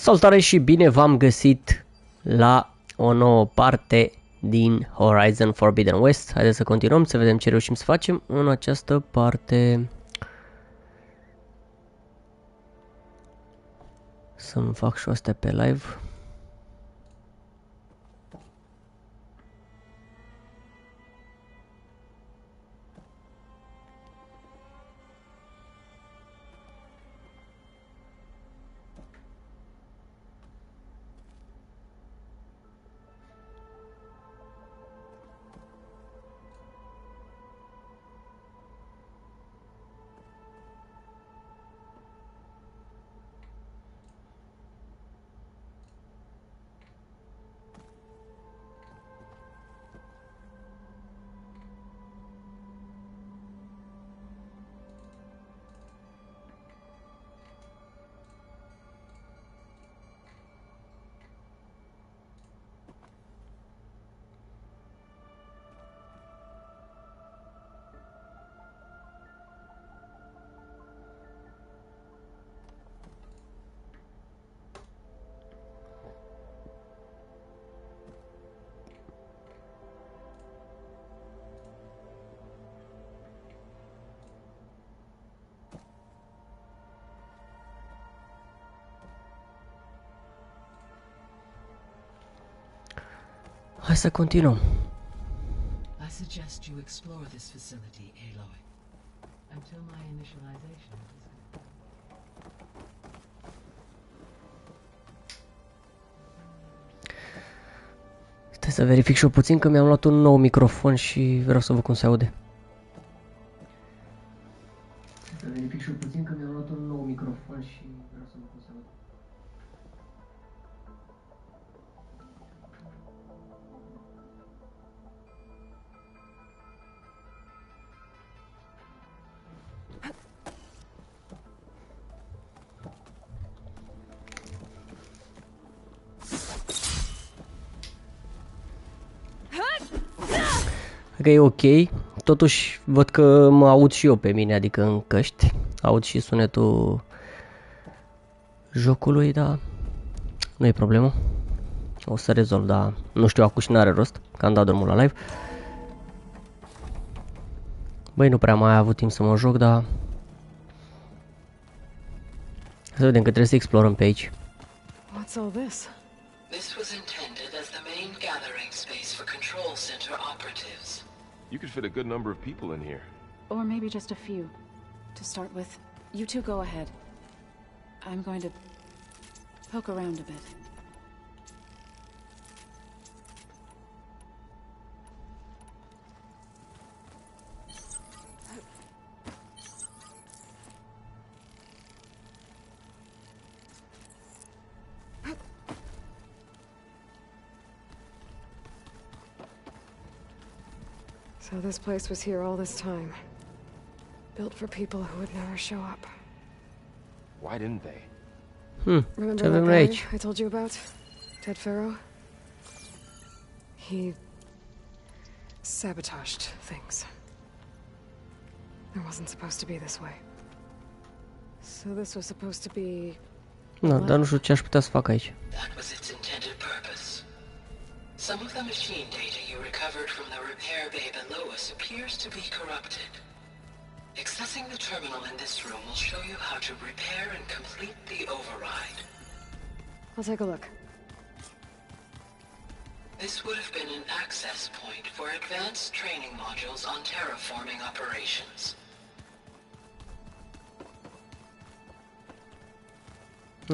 Salutare și bine v-am găsit la o nouă parte din Horizon Forbidden West. Haideți să continuăm, să vedem ce reușim să facem în această parte. Să-mi fac și astea pe live. Hai să continuăm. I suggest you explore this facility, Aloy, until my initialization is Stai să verific și eu puțin că mi-am luat un nou microfon și vreau să văd cum se aude. Stai să verific și eu puțin că mi-am luat un nou microfon și vreau să văd cum se aude. Că e ok, totuși văd că mă aud și eu pe mine, adică în căști, aud și sunetul jocului, dar nu e problemă, o să rezolv, dar nu știu acum și n-are rost, că am dat drumul la live. Băi, nu prea mai am avut timp să mă joc, dar să vedem că trebuie să explorăm pe aici. What's all this? This was intended as the main gathering space for control center operatives. You could fit a good number of people in here. Or maybe just a few. To start with, you two go ahead. I'm going to poke around a bit. So this place was here all this time. Built for people who would never show up. Why didn't they? Remember that guy I told you about? Ted Farrow? He sabotaged things. It wasn't supposed to be this way. So this was supposed to be... Da, dar nu știu ce aș putea să fac aici. That was its intended purpose. Some of the machine data you recovered from the repair bay below us appears to be corrupted. Accessing the terminal in this room will show you how to repair and complete the override. I'll take a look. This would have been an access point for advanced training modules on terraforming operations.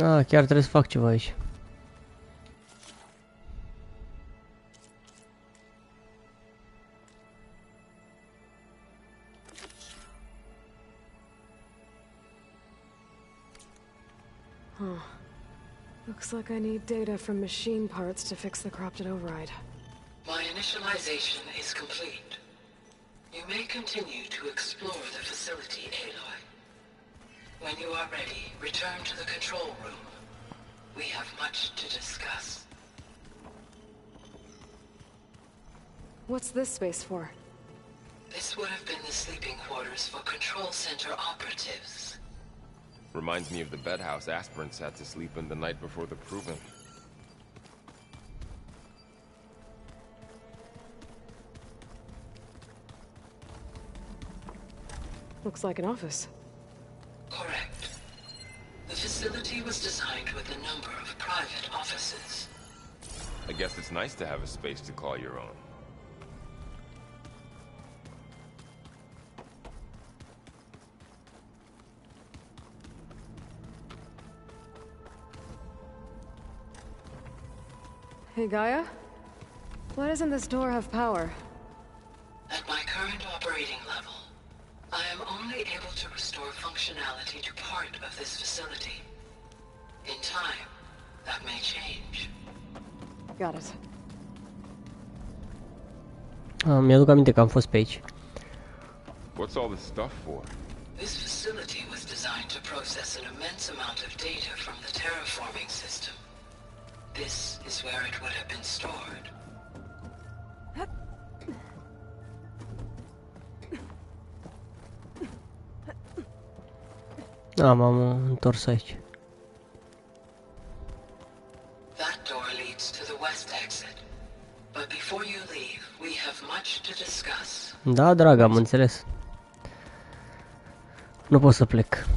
Ah, chiar trebuie să fac ceva aici. Looks like I need data from machine parts to fix the corrupted override. My initialization is complete. You may continue to explore the facility, Aloy. When you are ready, return to the control room. We have much to discuss. What's this space for? This would have been the sleeping quarters for control center operatives. Reminds me of the bedhouse aspirants had to sleep in the night before the proving. Looks like an office. Correct. The facility was designed with a number of private offices. I guess it's nice to have a space to call your own. Hey, Gaia? Why doesn't this door have power? At my current operating level, I am only able to restore functionality to part of this facility. In time, that may change. Got it. Mi-aduc aminte că am fost pe aici. What's all this stuff for? This facility was designed to process an immense amount of data from the terraforming system. This is where it would have been stored. M-am întors aici. That door leads to the west exit. But before you leave, we have much to discuss. Da, dragă, am înțeles. Nu pot să plec.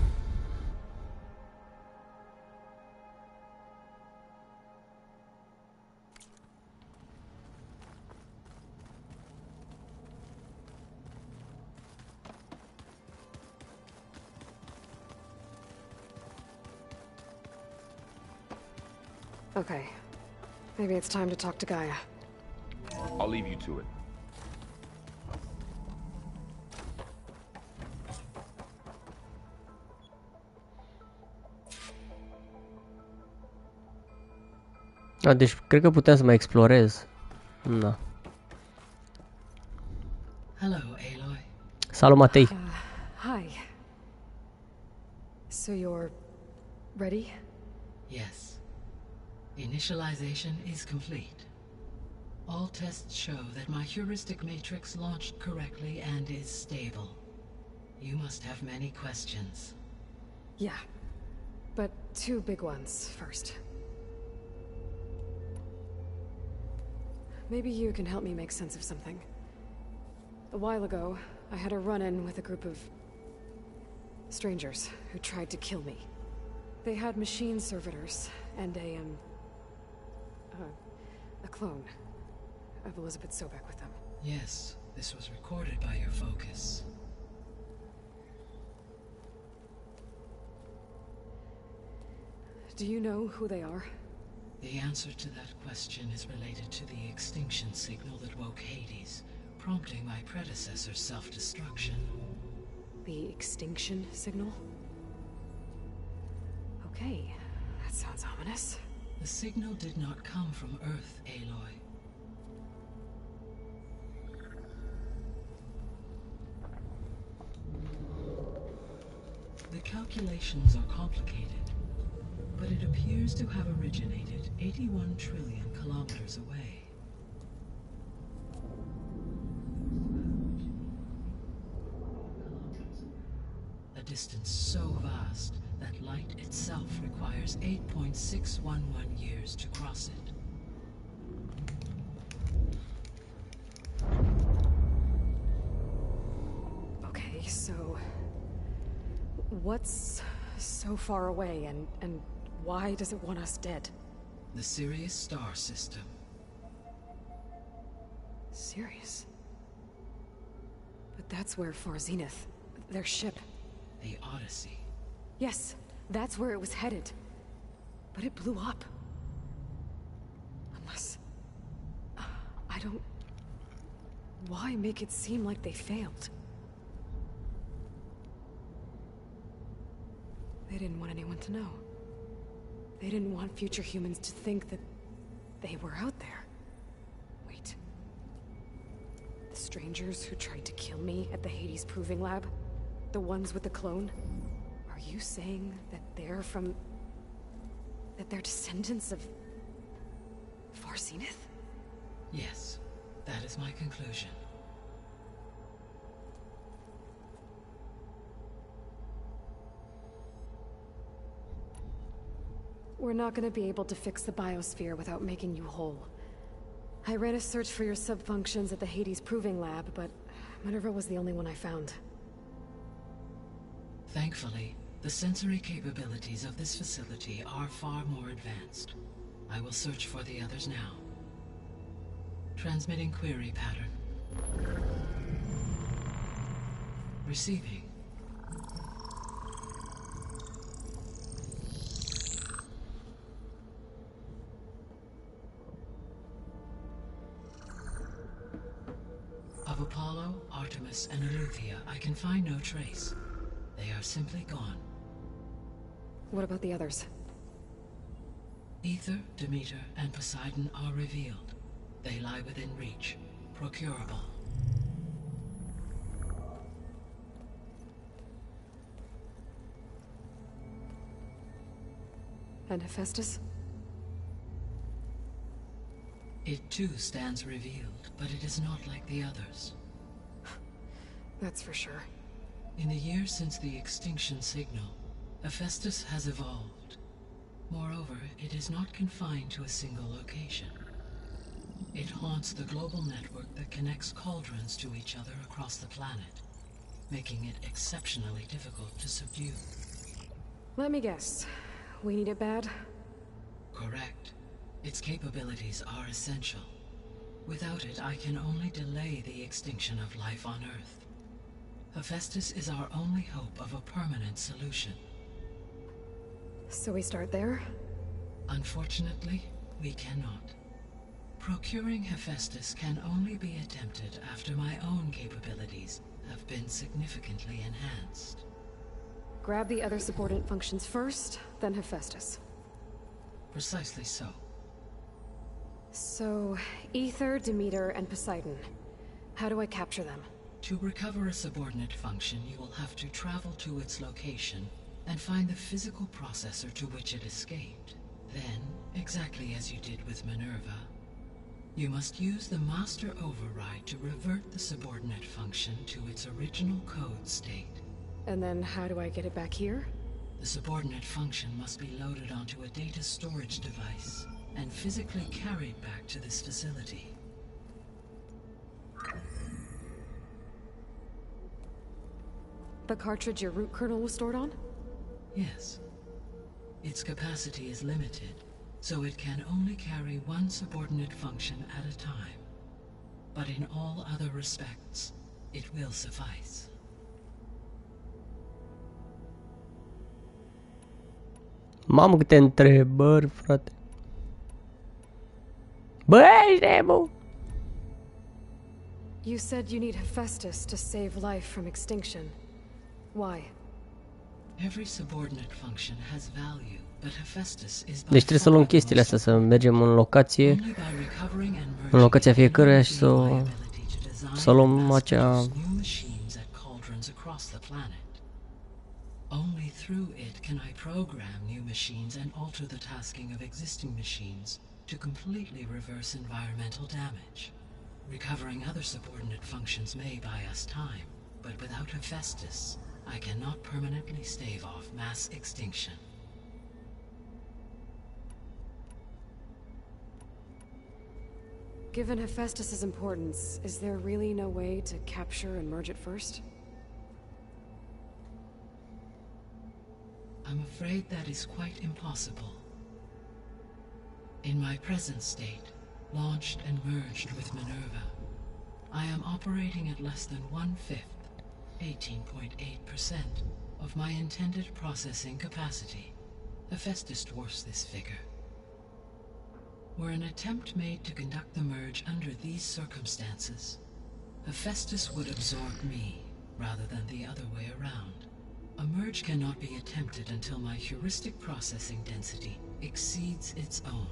Okay. Maybe it's time to talk to Gaia. I'll leave you to it. Deci cred că puteam să mai explorez. Da. Hello, Aloy. Salut, Matei. Hi. So you're ready? Yes. Initialization is complete. All tests show that my heuristic matrix launched correctly and is stable. You must have many questions. Yeah. But two big ones first. Maybe you can help me make sense of something. A while ago, I had a run-in with a group of strangers who tried to kill me. They had machine servitors and a clone of Elizabeth Sobek with them. Yes, this was recorded by your focus. Do you know who they are? The answer to that question is related to the extinction signal that woke Hades, prompting my predecessor's self-destruction. The extinction signal? Okay, that sounds ominous. The signal did not come from Earth, Aloy. The calculations are complicated, but it appears to have originated 81 trillion kilometers away. A distance so vast that light itself requires 8.611 years to cross it. Okay, so what's so far away and why does it want us dead? The Sirius star system. Sirius? But that's where Far Zenith, their ship. The Odyssey. Yes, that's where it was headed. But it blew up. Unless... I don't... Why make it seem like they failed? They didn't want anyone to know. They didn't want future humans to think that they were out there. Wait. The strangers who tried to kill me at the Hades Proving Lab? The ones with the clone? Are you saying that they're from... that they're descendants of... Far Zenith? Yes, that is my conclusion. We're not gonna be able to fix the biosphere without making you whole. I ran a search for your sub-functions at the Hades Proving Lab, but Minerva was the only one I found. Thankfully, the sensory capabilities of this facility are far more advanced. I will search for the others now. Transmitting query pattern. Receiving. Of Apollo, Artemis, and Eleuthia, I can find no trace. They are simply gone. What about the others? Aether, Demeter, and Poseidon are revealed. They lie within reach, procurable. And Hephaestus? It too stands revealed, but it is not like the others. That's for sure. In the years since the extinction signal, Hephaestus has evolved. Moreover, it is not confined to a single location. It haunts the global network that connects cauldrons to each other across the planet, making it exceptionally difficult to subdue. Let me guess. We need it bad? Correct. Its capabilities are essential. Without it, I can only delay the extinction of life on Earth. Hephaestus is our only hope of a permanent solution. So we start there? Unfortunately, we cannot. Procuring Hephaestus can only be attempted after my own capabilities have been significantly enhanced. Grab the other subordinate functions first, then Hephaestus. Precisely so. So, Aether, Demeter, and Poseidon. How do I capture them? To recover a subordinate function, you will have to travel to its location and find the physical processor to which it escaped. Then, exactly as you did with Minerva, you must use the master override to revert the subordinate function to its original code state. And then how do I get it back here? The subordinate function must be loaded onto a data storage device and physically carried back to this facility. The cartridge your root kernel was stored on? Yes. Its capacity is limited, so it can only carry one subordinate function at a time. But in all other respects, it will suffice. Mamă, câte întrebări, frate. Bă, ești nebun! You said you need Hephaestus to save life from extinction. Why? Every subordinate function has value, but Hephaestus is Deci trebuie să luăm chestiile astea, să mergem în locație, în locația fiecăruia și să luăm acea... Only through it can I program new machines and alter the tasking of existing machines to completely reverse environmental damage. Recovering other subordinate functions may buy us time, but without Hephaestus, I cannot permanently stave off mass extinction. Given Hephaestus's importance, is there really no way to capture and merge it first? I'm afraid that is quite impossible. In my present state, launched and merged with Minerva, I am operating at less than 1/5, 18.8% of my intended processing capacity. Hephaestus dwarfs this figure. Were an attempt made to conduct the merge under these circumstances, Hephaestus would absorb me rather than the other way around. A merge cannot be attempted until my heuristic processing density exceeds its own.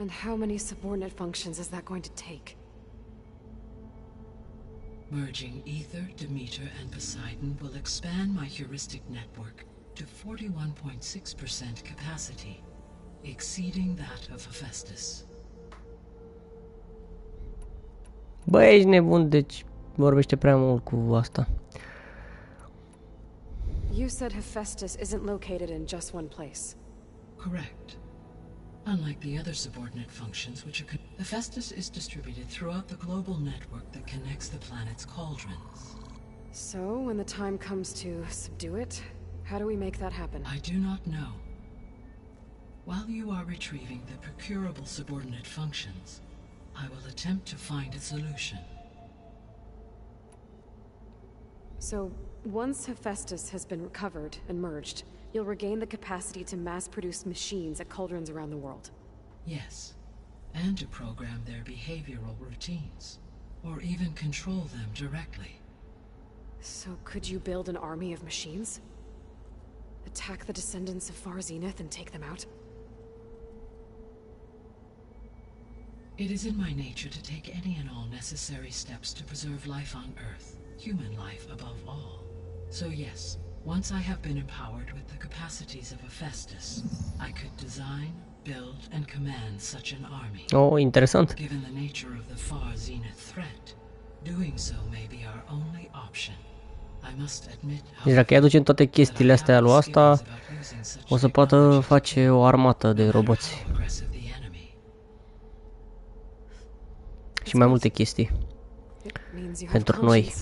And how many subordinate functions is that going to take? Merging Aether, Demeter, and Poseidon will expand my heuristic network to 41.6% capacity, exceeding that of Hephaestus. Bă, ești nebun, deci vorbește prea mult cu asta. You said Hephaestus isn't located in just one place. Correct. Unlike the other subordinate functions, which are Hephaestus is distributed throughout the global network that connects the planet's cauldrons. So, when the time comes to subdue it, how do we make that happen? I do not know. While you are retrieving the procurable subordinate functions, I will attempt to find a solution. So, once Hephaestus has been recovered and merged, you'll regain the capacity to mass-produce machines at cauldrons around the world. Yes, and to program their behavioral routines, or even control them directly. So could you build an army of machines? Attack the descendants of Far Zenith and take them out? It is in my nature to take any and all necessary steps to preserve life on Earth, human life above all. So yes, once I have been empowered with the capacities of Hephaestus, I could design, build, and command such an army. Oh, interesant. Given the nature of the Far Zenith threat, doing so may be our only option. I must admit, Deci dacă îi aducem toate chestiile astea lui asta, o să poată face o armată de roboți. Și mai multe chestii pentru noi.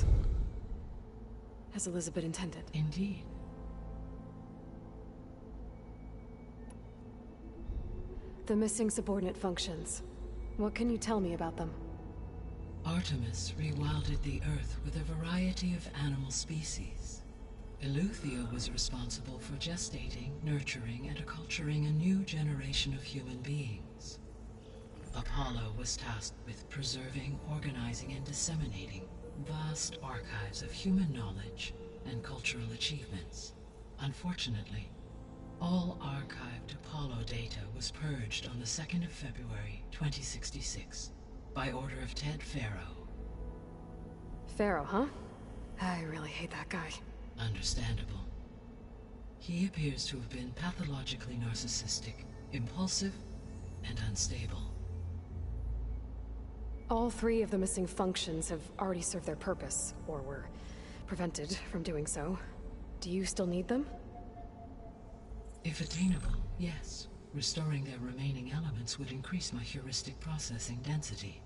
As Elizabeth intended. Indeed. The missing subordinate functions. What can you tell me about them? Artemis rewilded the Earth with a variety of animal species. Eleuthia was responsible for gestating, nurturing, and acculturating a new generation of human beings. Apollo was tasked with preserving, organizing, and disseminating vast archives of human knowledge and cultural achievements. Unfortunately, all archived Apollo data was purged on the 2nd of February, 2066, by order of Ted Pharaoh. Pharaoh, huh? I really hate that guy. Understandable. He appears to have been pathologically narcissistic, impulsive, and unstable. All three of the missing functions have already served their purpose, or were prevented from doing so. Do you still need them? If attainable, yes. Restoring their remaining elements would increase my heuristic processing density.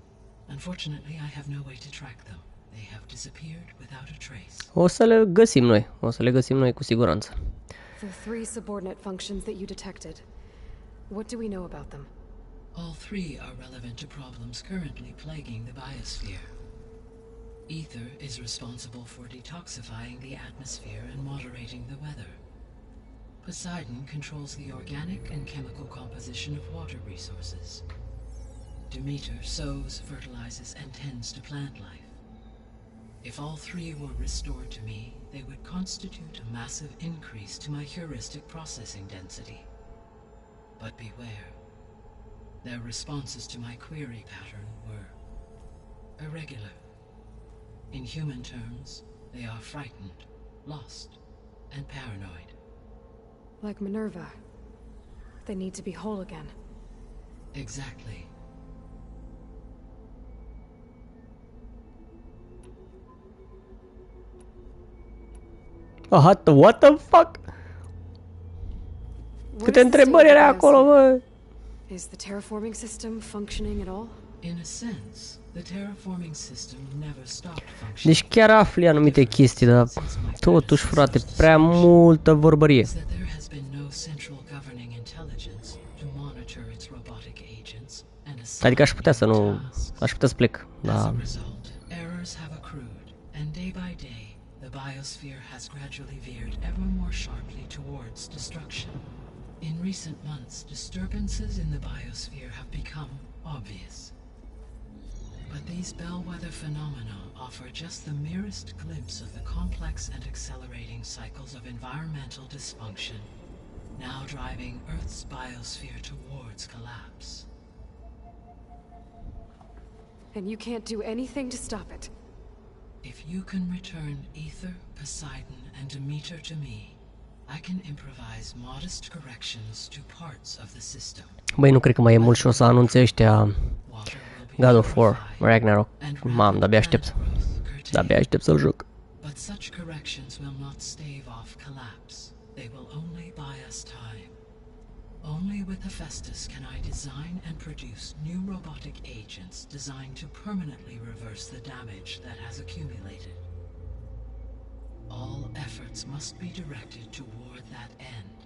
Unfortunately, I have no way to track them. They have disappeared without a trace. O să le găsim noi. O să le găsim noi cu siguranță. The three subordinate functions that you detected. What do we know about them? All three are relevant to problems currently plaguing the biosphere. Ether is responsible for detoxifying the atmosphere and moderating the weather. Poseidon controls the organic and chemical composition of water resources. Demeter sows, fertilizes, and tends to plant life. If all three were restored to me, they would constitute a massive increase to my heuristic processing density. But beware. Their responses to my query pattern were irregular. In human terms, they are frightened, lost, and paranoid. Like Minerva. They need to be whole again. Exactly. Oh, what the fuck? Câte întrebări era acolo, bă? Is the terraforming system functioning at all? In a sense, the terraforming system never stopped functioning. Deci chiar afli anumite chestii, dar totuși, frate, prea multă vorbărie. Adică aș putea să nu... Aș putea să plec, dar... The biosphere has gradually veered ever more sharply towards destruction. In recent months, disturbances in the biosphere have become obvious. But these bellwether phenomena offer just the merest glimpse of the complex and accelerating cycles of environmental dysfunction, now driving Earth's biosphere towards collapse. And you can't do anything to stop it? If you can return Ether, Poseidon, and Demeter to me, I can improvise modest corrections to parts of the system. Băi, nu cred că mai e mult și o să anunțe ăștia God of War, Ragnarok. Mam, de-abia aștept. De-abia aștept să-l joc. But But such corrections will not stave off collapse. They will only buy us time. Only with Hephaestus can I design and produce new robotic agents designed to permanently reverse the damage that has accumulated. All efforts must be directed toward that end.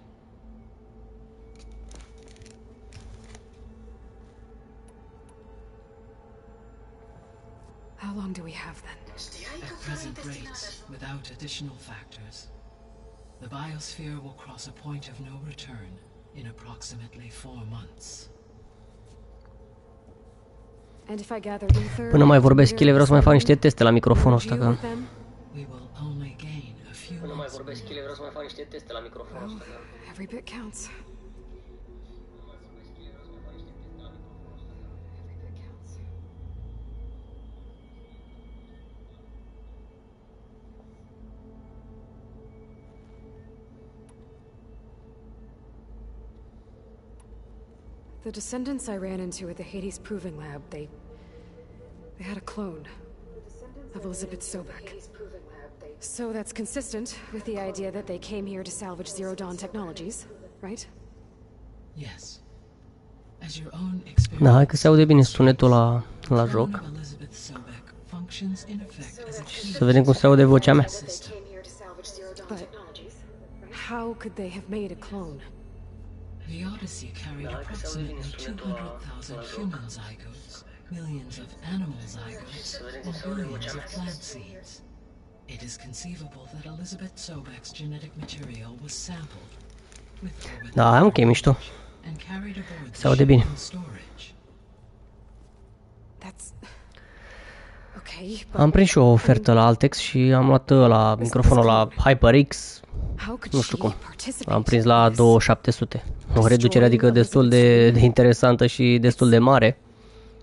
How long do we have then? At present rates, without additional factors, the biosphere will cross a point of no return in approximately 4 months. And if I gather ether, Până mai vorbesc ele, vreau să mai fac niște teste la microfonul ăsta, că... We will only gain a few Până mai months vorbesc ele, vreau să mai fac niște teste la microfonul ăsta, că... Every bit counts. The descendants I ran into at the Hades Proving Lab, they had a clone of Elizabeth Sobek. So that's consistent with the idea that they came here to salvage Zero Dawn technologies, right? Yes. As your own experience. Da, hai că se aude bine sunetul la joc. Să vedem cum se aude vocea mea. But how could they have made a clone? The Odyssey carried approximately 200,000 human zygotes, millions of animal zygotes, and billions of plant seeds. It is conceivable that Elizabeth Sobek's genetic material was sampled, with or without, Da, ok, mișto. and carried aboard Se the aude ship bine. in storage. That's okay. Am prins și o ofertă la Altex și am luat la microfonul la HyperX. How could Nu știu she cum. participate Am prins la in this? 2700. O reducere adică destul de interesantă și destul de mare.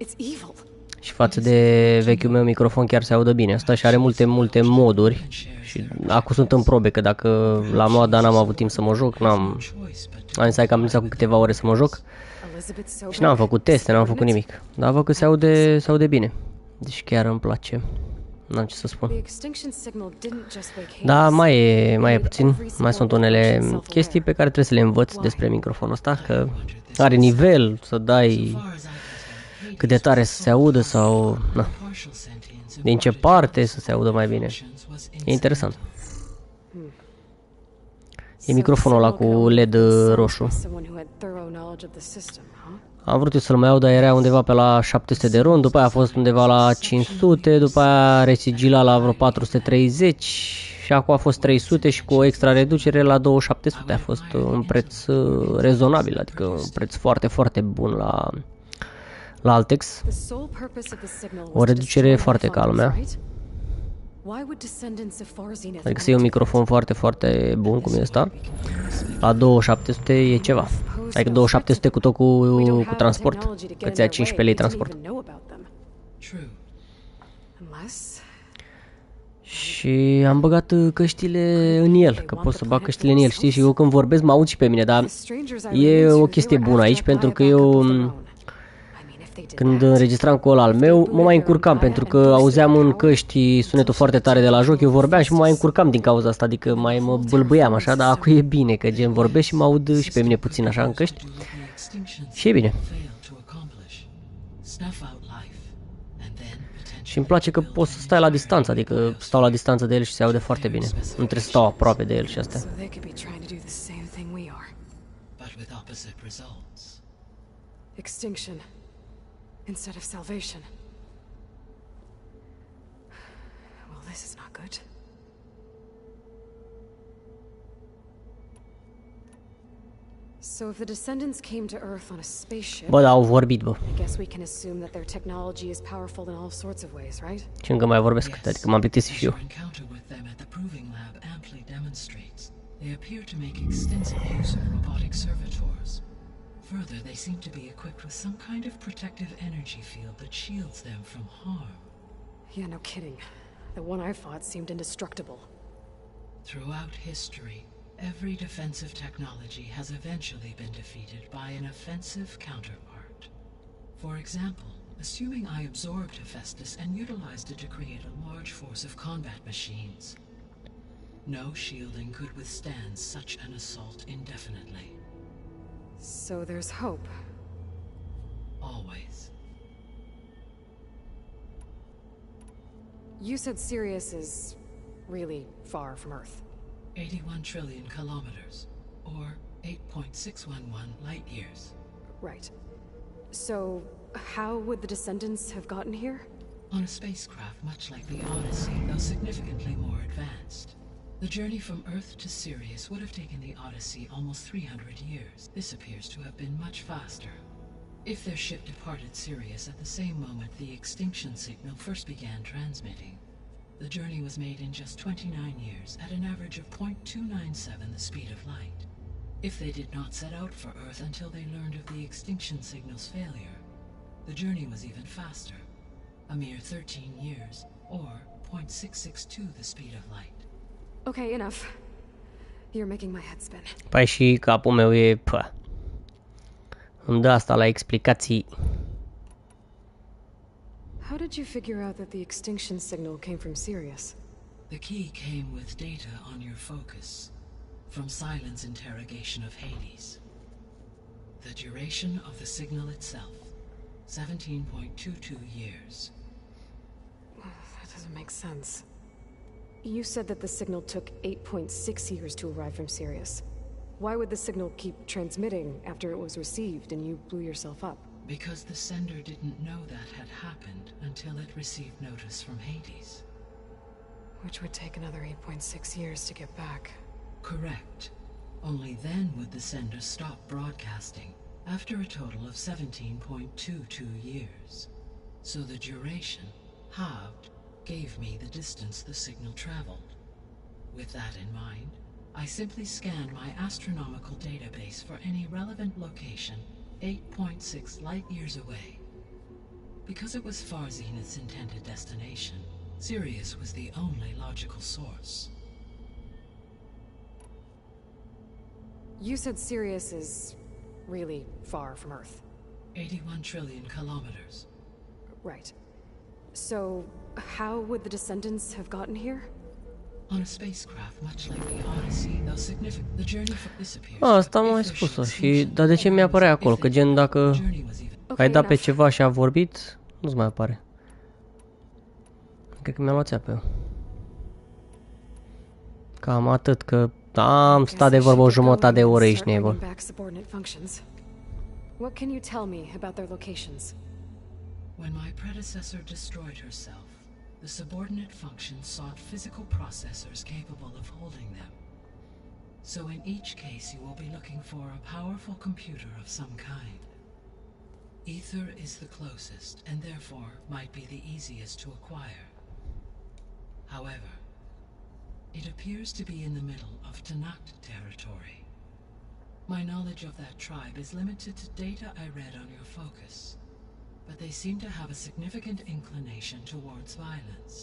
It's evil. Și față de vechiul meu microfon chiar se audă bine. Asta și are multe moduri. Și acum sunt în probe, că dacă l-am luat, dar n-am avut timp să mă joc, am zis că am prins acum câteva ore să mă joc. Elizabeth Sobek. Și n-am făcut teste, n-am făcut nimic. Dar văd că se aude bine. Deci chiar îmi place. N-am ce să spun. The extinction signal didn't just wake Hades. Da, mai e puțin. Mai sunt unele chestii pe care trebuie să le învăț despre microfonul ăsta, că are nivel, să dai cât de tare să se audă sau na, din ce parte să se audă mai bine. E interesant. E microfonul ăla cu LED roșu. Someone who had thorough knowledge of the system, huh? Am vrut eu să-l mai aud, dar era undeva pe la 700 de rond, după aia a fost undeva la 500, după aia resigila la vreo 430 și acum a fost 300 și cu o extra reducere la 2700. A fost un preț rezonabil, adică un preț foarte bun la Altex. The sole purpose of the signal was O reducere to destroy foarte the funds, calmă. right? Why would descendants of Far Zenith Adică să iei un microfon foarte bun cum e ăsta. La 2700 e ceva. Adică 2700 cu tot cu transport. Că ți-a 15 lei transport. True. Unless Și am băgat căștile în el, că pot să bag căștile în el, știi? Și eu când vorbesc mă aud și pe mine, dar e o chestie bună aici, pentru că eu când înregistram cu ăla al meu, mă mai încurcam, pentru că auzeam în căști sunetul foarte tare de la joc, eu vorbeam și mă mai încurcam din cauza asta, adică mai mă bâlbâiam așa, dar acum e bine, că gen vorbesc și mă aud și pe mine puțin așa în căști. Și e bine. Și îmi place că poți să stai la distanță, adică stau la distanță de el și se aude foarte bine. Nu trebuie să stau aproape de el și astea. so they could be trying to do the same thing we are. But with opposite results. Extinction instead of salvation. Well, this is not good. So if the descendants came to Earth on a spaceship, Bă, da, au vorbit, bă. I guess we can assume that their technology is powerful in all sorts of ways, right? Și încă mai vorbesc, adică m-am plictisit și eu. Your encounter with them at the proving lab amply demonstrates they appear to make extensive use of robotic servitors. Further, they seem to be equipped with some kind of protective energy field that shields them from harm. Yeah, no kidding. The one I fought seemed indestructible. Throughout history, every defensive technology has eventually been defeated by an offensive counterpart. For example, assuming I absorbed Hephaestus and utilized it to create a large force of combat machines, No shielding could withstand such an assault indefinitely. So there's hope. Always. You said Sirius is really far from Earth. 81 trillion kilometers, or 8.611 light years. Right. So, how would the descendants have gotten here? On a spacecraft much like the Odyssey, though significantly more advanced. The journey from Earth to Sirius would have taken the Odyssey almost 300 years. This appears to have been much faster. If their ship departed Sirius at the same moment the extinction signal first began transmitting, the journey was made in just 29 years at an average of 0.297 the speed of light. If they did not set out for Earth until they learned of the extinction signal's failure, the journey was even faster, a mere 13 years, or 0.662 the speed of light. Okay, enough. You're making my head spin. Păi și capul meu e... Pă. Îmi dă asta la explicații. How did you figure out that the extinction signal came from Sirius? The key came with data on your focus, from Silent's interrogation of Hades. The duration of the signal itself, 17.22 years. That doesn't make sense. You said that the signal took 8.6 years to arrive from Sirius. Why would the signal keep transmitting after it was received and you blew yourself up? Because the sender didn't know that had happened until it received notice from Hades. Which would take another 8.6 years to get back. Correct. Only then would the sender stop broadcasting, after a total of 17.22 years. So the duration, halved, gave me the distance the signal traveled. With that in mind, I simply scanned my astronomical database for any relevant location 8.6 light years away. Because it was far Zenith's intended destination, Sirius was the only logical source. You said Sirius is really far from Earth. 81 trillion kilometers. Right. So, how would the descendants have gotten here? On a spacecraft much like the Odyssey, though significant, the journey from disappears. Asta am mai spus-o și... Dar de ce mi apare acolo? Că gen dacă ai dat pe ceva și a vorbit, nu-ți mai apare. Cred că mi-a luat țeapă. Cam atât, că am stat de vorbă o jumătate de oră aici, nebă. What can you tell me about their locations? When my predecessor destroyed herself, the subordinate functions sought physical processors capable of holding them. So in each case you will be looking for a powerful computer of some kind. Aether is the closest, and therefore might be the easiest to acquire. However, it appears to be in the middle of Tenakt territory. My knowledge of that tribe is limited to data I read on your focus, but they seem to have a significant inclination towards violence.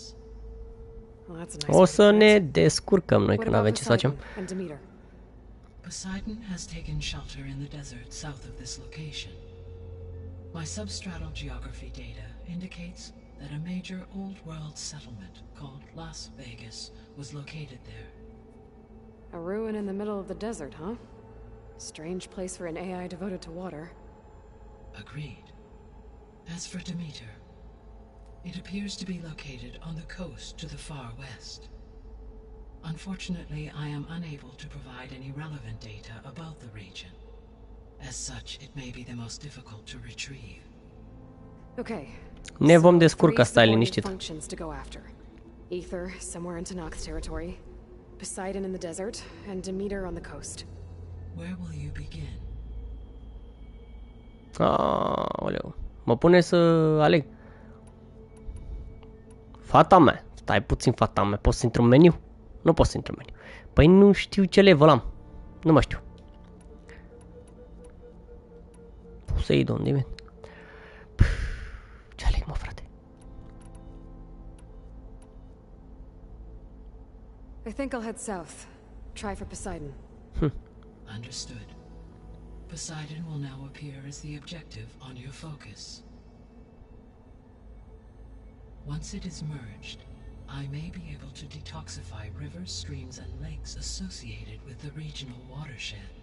Well, that's a nice O să ne descurcăm noi când avem ce să facem. Poseidon has taken shelter in the desert south of this location. My substratal geography data indicates that a major old world settlement called Las Vegas was located there. A ruin in the middle of the desert, huh? Strange place for an AI devoted to water. Agreed. As for Demeter, it appears to be located on the coast to the far west. Unfortunately, I am unable to provide any relevant data about the region. As such, it may be the most difficult to retrieve. Okay. Ne vom descurca, stai liniștit. Functions to go after. Aether, somewhere in Tenak's territory. Poseidon in the desert, and Demeter on the coast. Where will you begin? Aoleu. Mă pune să aleg. Fata mea. Stai puțin, fata mea. Poți să intru în meniu? Nu pot să intru în meniu. Păi nu știu ce level am. Nu mai știu. Poseidon, de ce aleg, mă, frate? I think I'll head south. Try for Poseidon. Understood. Poseidon will now appear as the objective on your focus. Once it is merged, I may be able to detoxify rivers, streams, and lakes associated with the regional watershed.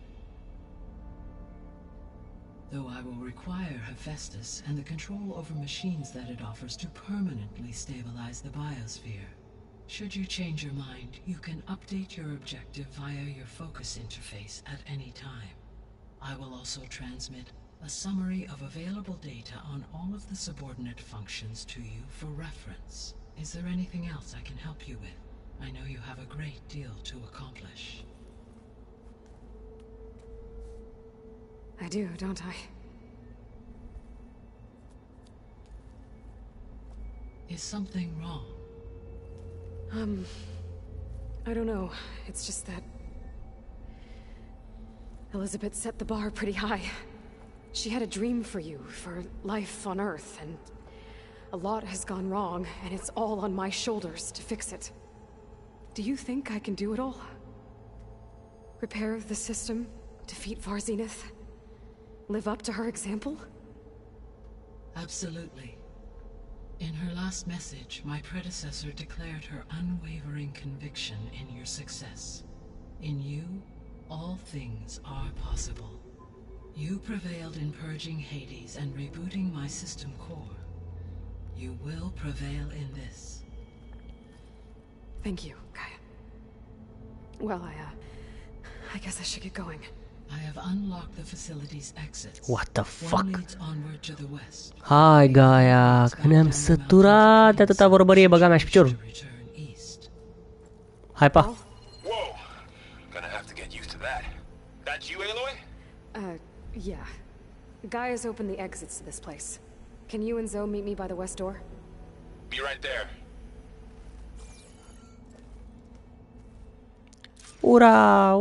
Though I will require Hephaestus and the control over machines that it offers to permanently stabilize the biosphere. Should you change your mind, you can update your objective via your focus interface at any time. I will also transmit a summary of available data on all of the subordinate functions to you for reference. Is there anything else I can help you with? I know you have a great deal to accomplish. I do, don't I? Is something wrong? I don't know. It's just that Elizabeth set the bar pretty high. She had a dream for you, for life on Earth, and a lot has gone wrong, and it's all on my shoulders to fix it. Do you think I can do it all? Repair the system, defeat Varzinith, live up to her example? Absolutely. In her last message, my predecessor declared her unwavering conviction in your success. In you, all things are possible. You prevailed in purging Hades and rebooting my system core. You will prevail in this. Thank you, Gaia. Well, I guess I should get going. I have unlocked the facility's exits. What the fuck? One leads onward to the west. Hai, Gaia, că ne-am săturat de atâta vorbărie, băga mea și piciorul. Hai, pa! Whoa! Gonna have to get used to that. That's you, Aloy? Yeah. Gaia's opened the exits to this place. Can you and Zoe meet me by the west door? Be right there. Ura!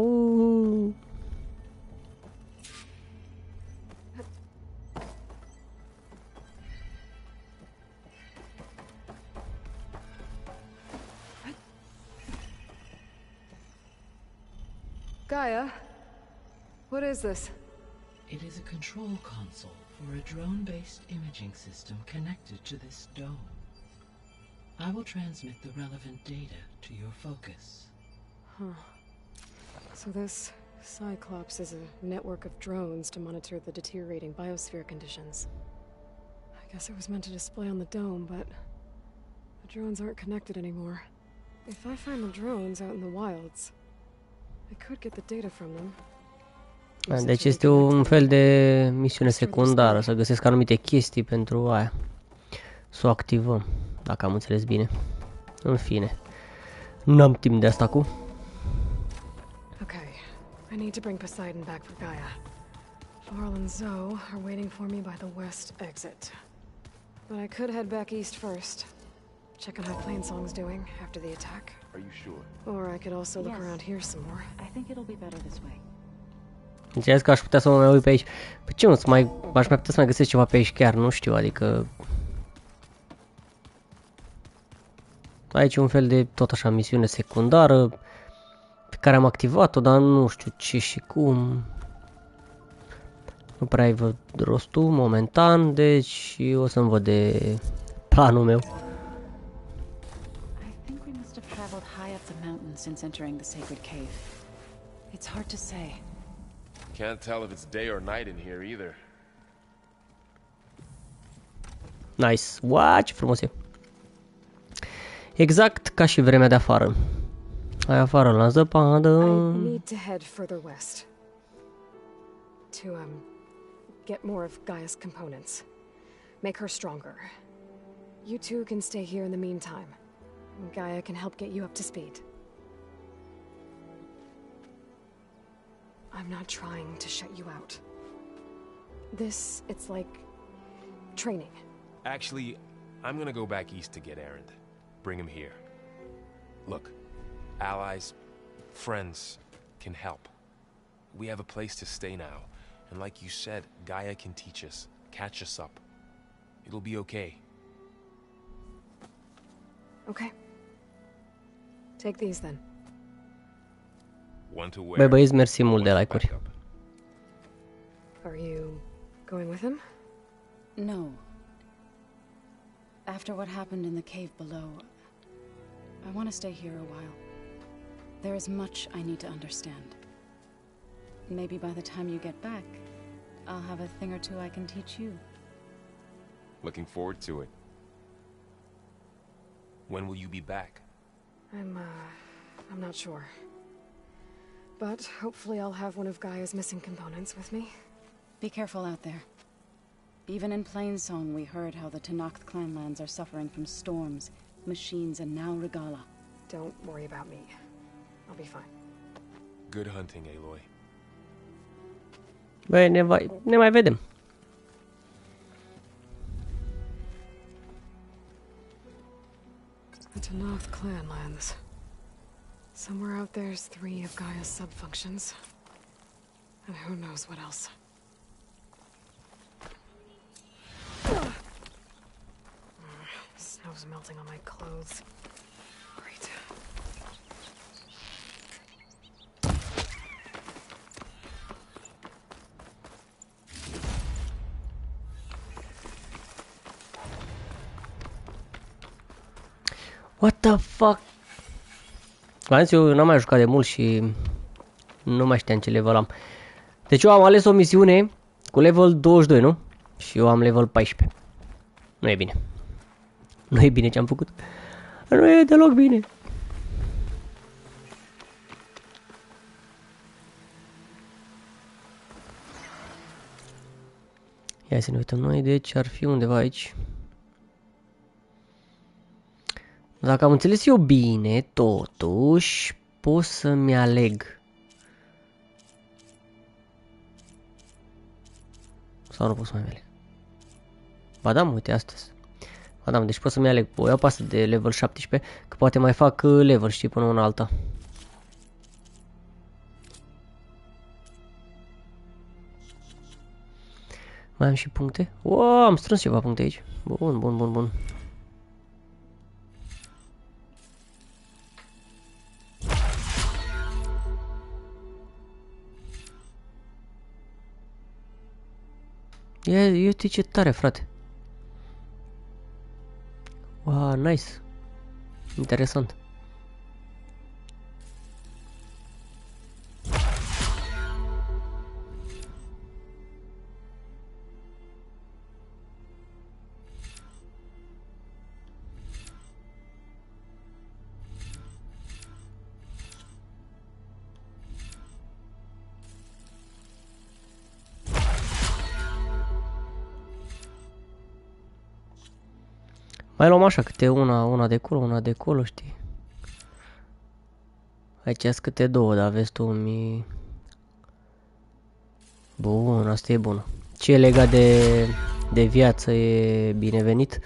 Gaia, what is this? It is a control console for a drone-based imaging system connected to this dome. I will transmit the relevant data to your focus. Huh. So this Cyclops is a network of drones to monitor the deteriorating biosphere conditions. I guess it was meant to display on the dome, but the drones aren't connected anymore. If I find the drones out in the wilds, I could get the data from them. Deci este un fel de misiune secundară, să găsesc anumite chestii pentru aia. Să o activăm, dacă am înțeles bine. În fine, nu am timp de asta cu. Okay, I need to bring Poseidon back for Gaia. Varl and Zoe are waiting for me by the west exit. But I could head back east first. Check on how Plainsong's doing after the attack. Are you sure? Or I could also look around here some more. I think it'll be better this way. Înțeles că aș putea să mă mai uit pe aici. Păi ce, aș mai putea să mai găsesc ceva pe aici chiar, nu știu, adică... Aici un fel de, tot așa, misiune secundară pe care am activat-o, dar nu știu ce și cum. Nu prea ai văd rostul momentan, deci o să-mi văd de planul meu. I think we must have traveled high up the mountain since entering the sacred cave. It's hard to say. Can't tell if it's day or night in here either. Nice. Wow, ce frumos e. Exact ca și vremea de afară. Hai afară la zăpadă. I need to head further west. To, get more of Gaia's components. Make her stronger. You two can stay here in the meantime. Gaia can help get you up to speed. I'm not trying to shut you out. This, it's like training. Actually, I'm gonna go back east to get Erend. Bring him here. Look, allies, friends can help. We have a place to stay now, and like you said, Gaia can teach us, catch us up. It'll be okay. Okay. Take these then. One to wear. Băi băieți, mersi mult de like-uri. Are you going with him? No. After what happened in the cave below, I want to stay here a while. There is much I need to understand. Maybe by the time you get back, I'll have a thing or two I can teach you. Looking forward to it. When will you be back? I'm not sure. But hopefully I'll have one of Gaia's missing components with me. Be careful out there. Even in Plainsong, we heard how the Tenakth clanlands are suffering from storms, machines, and now Regala. Don't worry about me. I'll be fine. Good hunting, Aloy. Băi, ne mai vedem. The Tenakth clanlands. Somewhere out there's 3 of Gaia's sub-functions. And who knows what else. Snow's melting on my clothes. Great. What the fuck? V-am zis, eu n-am mai jucat de mult și nu mai știam ce level am. Deci eu am ales o misiune cu level 22, nu? Și eu am level 14. Nu e bine. Nu e bine ce am făcut. Nu e deloc bine. Ia să ne uităm noi, deci ar fi undeva aici. Dacă am înțeles eu bine, totuși, pot să-mi aleg. Sau nu pot să mai aleg? Ba da, uite, astăzi. Ba da, deci pot să-mi aleg. O iau pe asta de level 17, că poate mai fac level, știi, până una alta. Mai am și puncte? Wow, am strâns ceva puncte aici. Bun, bun, bun, bun. Ia uite ce tare, frate. Wow, nice. Interesant. Mai luăm așa câte una de acolo, știi? Aici sunt câte 2, dar vezi tu Bun, asta e bună. Ce e legat de viață e binevenit.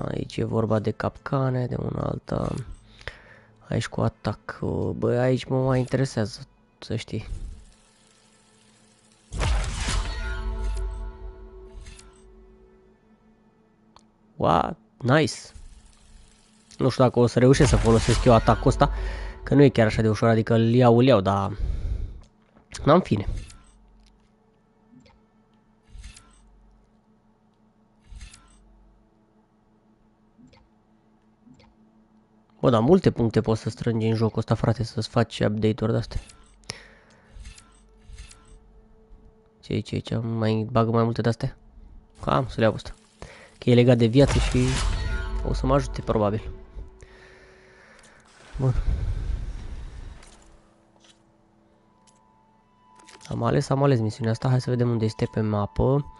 Aici e vorba de capcane, de una alta. Aici cu atac. Băi, aici mă mai interesează, să știi. What? Nice. Nu știu dacă o să reușesc să folosesc eu atacul ăsta, că nu e chiar așa de ușor, adică îl iau, dar n-am fine. Bă, dar multe puncte poți să strângi în jocul ăsta, frate, să-ți faci update-uri de-astea. Ce aici? Mai bagă mai multe de-astea? Cam, să le iau ăsta. Că e legat de viață și o să mă ajute, probabil. Bun. Am ales misiunea asta. Hai să vedem unde este pe mapă.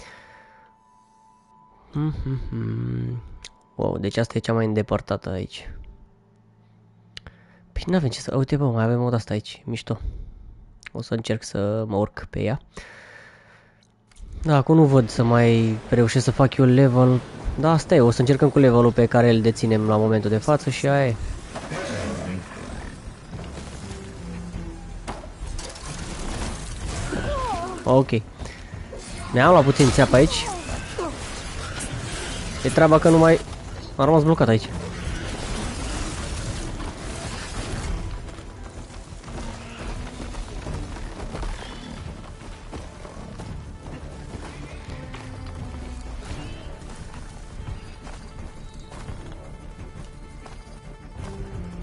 Wow, deci asta e cea mai îndepărtată aici. Păi n-avem ce să... Uite, bă, mai avem o de-asta aici. Mișto. O să încerc să mă urc pe ea. Da, acum nu văd să mai reușesc să fac eu level. Da, asta e. O să încercăm cu levelul pe care îl deținem la momentul de față și aia e. Ok. Ne-am luat puțin țeapă aici. E treaba că nu mai... Am rămas blocat aici.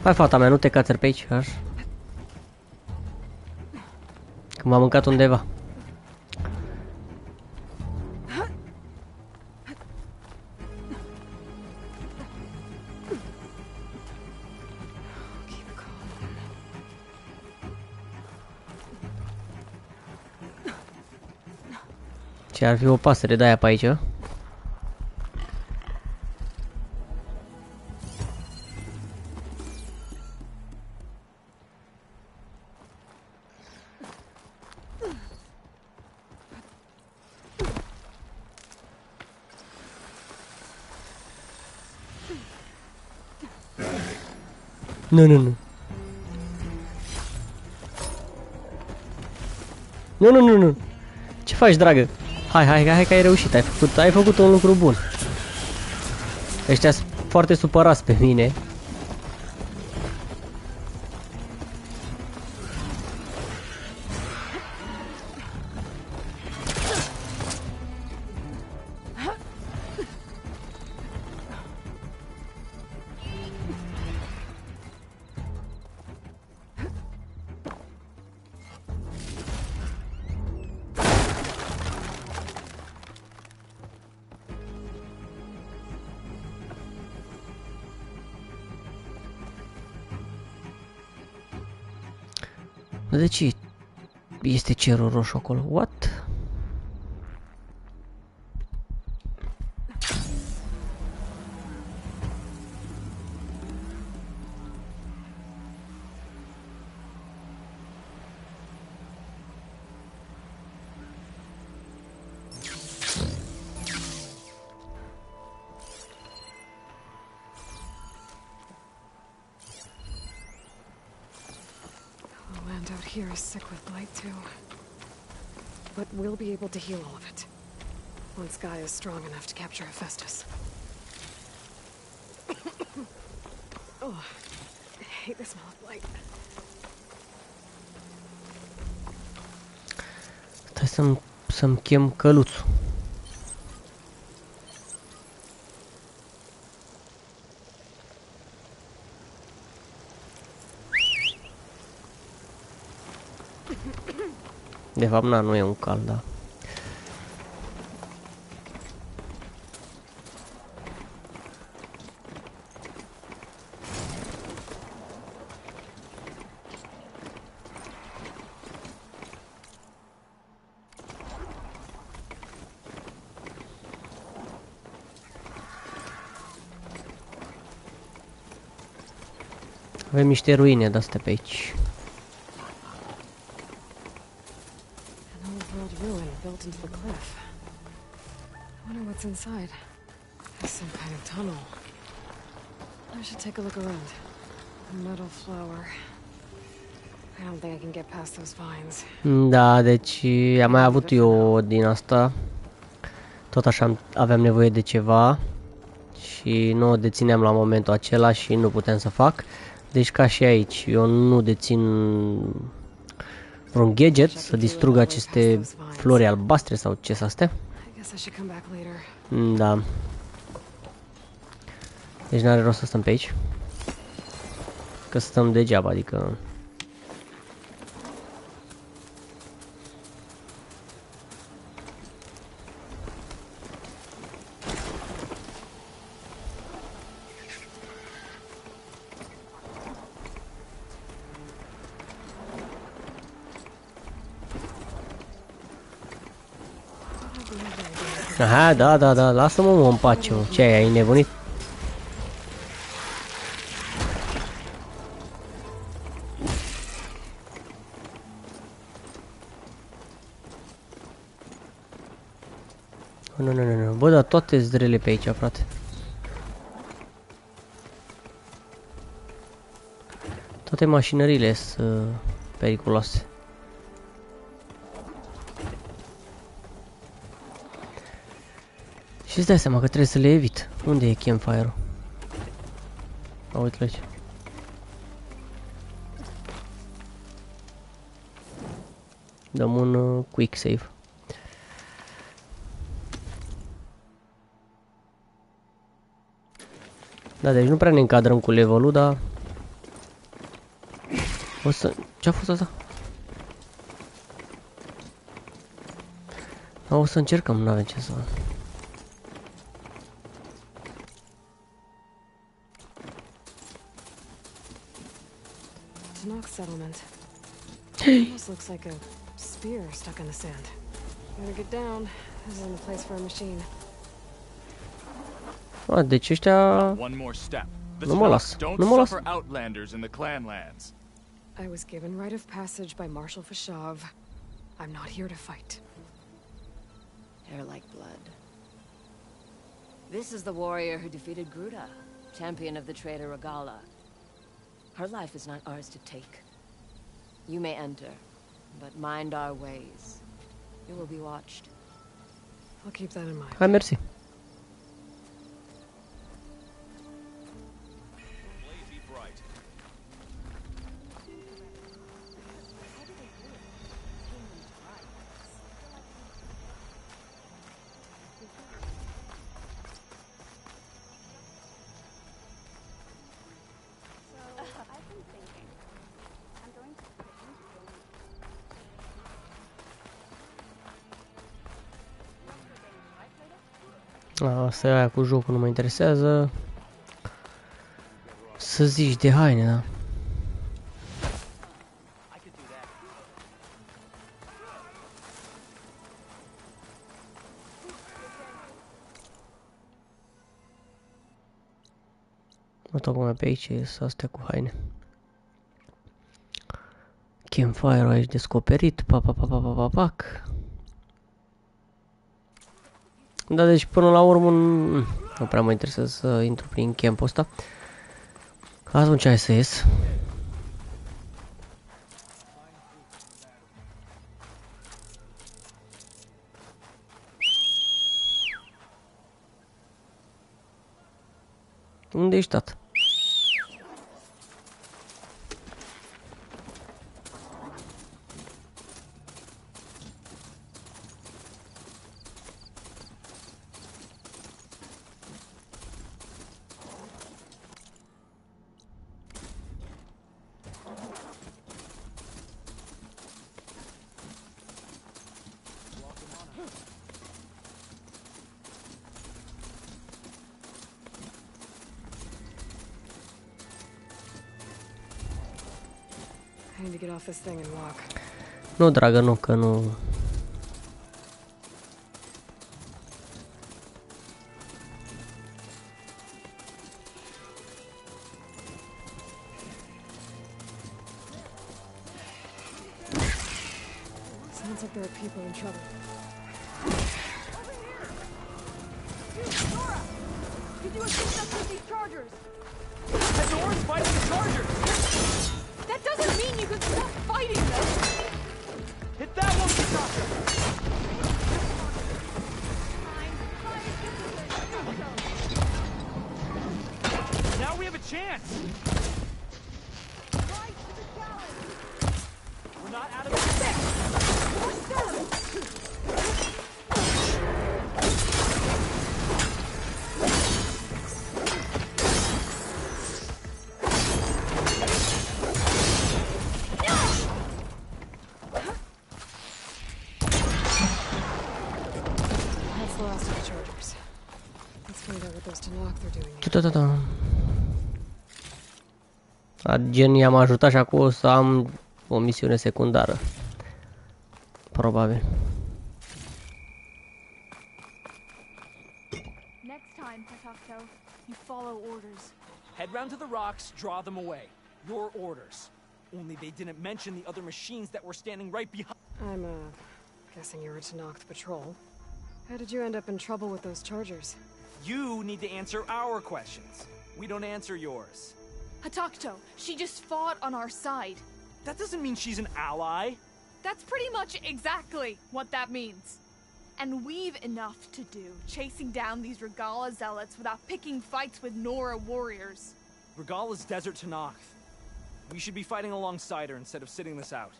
Hai, fata mea, nu te cațări pe aici, așa. Că m-am mâncat undeva. Ce ar fi o pasăre de-aia pe aici? Nu, nu, nu. Nu, nu, nu, nu. Ce faci, dragă? Hai că ai reușit. Ai făcut un lucru bun. Ăștia sunt foarte supărați pe mine. De ce este cerul roșu acolo? What? Here is sick with blight too. But we'll be able to heal all of it. Once Gaia is strong enough to capture Hephaestus. Oh, I hate the smell of blight. Stai să-mi chem căluțul. De fapt, nu e un cal, da. Avem niște ruine de-astea pe aici. Into the cliff. I wonder what's inside. There's some kind of tunnel. I should take a look around. A metal flower. I don't think I can get past those vines. Da, deci am mai avut eu din asta. Tot așa aveam nevoie de ceva și nu o dețineam la momentul acela și nu puteam să fac. Deci ca și aici, eu nu dețin un gadget să distrugă aceste flori albastre sau ce sunt astea. Da. Deci n-are rost să stăm pe aici. Că stăm degeaba, adică... Aha, da, lasă-mă în pace, mă. Ce ai nebunit? Nu, bă, dar toate zdrele pe aici, frate. Toate mașinările sunt periculoase. Și îți dai seama că trebuie să le evit. Unde e campfire-ul? A, uite-l aici. Dăm un quick save. Da, deci nu prea ne încadrăm cu levelul, dar O să... Ce-a fost asta? O să încercăm, n-avem ce să... Knock settlement. Almost looks like a spear stuck in the sand. Gotta get down. This isn't a place for a machine. Deci ăștia... One more step. Nu mă las. Nu mă las. Outlanders in the Clanlands. I was given right of passage by Marshal Fashav. I'm not here to fight. Hair like blood. This is the warrior who defeated Gruda, champion of the traitor Regala. Her life is not ours to take. You may enter, but mind our ways. You will be watched. I'll keep that in mind. Hai, mersi. Asta e aia cu jocul, nu mă interesează. Să zici de haine, da? Nu tocmai pe aici sunt astea cu haine. Campfire-ul aici descoperit. Pac. Da, deci până la urmă nu prea mă interesează să intru prin campul ăsta. Atunci hai să ies. Unde ești, tată? I need to get off this thing and walk. Nu, dragă, nu, că nu... Sounds like there are people in trouble. Could you assist us with these chargers? That door's fighting the Chargers! That doesn't mean you can stop fighting them! Hit that one, Natasha! Now we have a chance! We're not out of it. That's the last of the chargers. Let's find out what those Tanakh they're doing here. Gen, i-am ajutat și acum o să am o misiune secundară. Probabil. Next time, Patakto, you follow orders. Head round to the rocks, draw them away. Your orders. Only they didn't mention the other machines that were standing right behind. I'm, guessing you were Tanakh patrol. How did you end up in trouble with those chargers? You need to answer our questions. We don't answer yours. Patakto, she just fought on our side. That doesn't mean she's an ally. That's pretty much exactly what that means. And we've enough to do chasing down these Regala zealots without picking fights with Nora warriors. Regala's desert Tanakh. We should be fighting alongside her instead of sitting this out.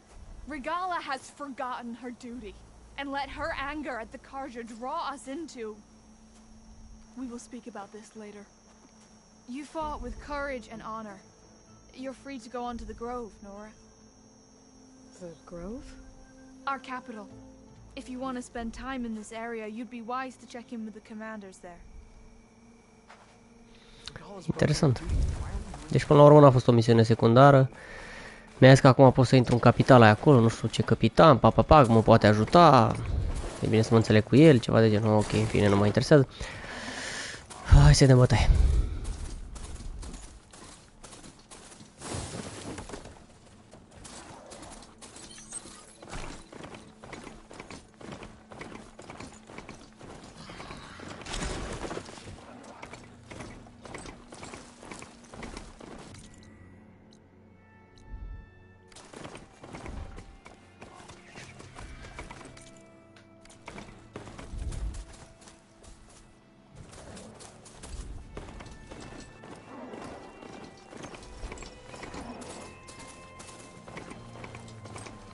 Regala has forgotten her duty and let her anger at the Carja draw us into... We will speak about this later. You fought with courage and honor. You're free to go on to the grove, Nora. The Grove? Our capital. If you want to spend time in this area, you'd be wise to check in with the commanders there. Interesant. Deci până la urmă n-a fost o misiune secundară. Mi-a zis că acum pot să intru în capitala acolo, nu știu ce capitan, papapac, mă poate ajuta. E bine să mă înțeleg cu el, ceva de genul. Ok, în fine, nu mă interesează. Hai să dăm bătaie.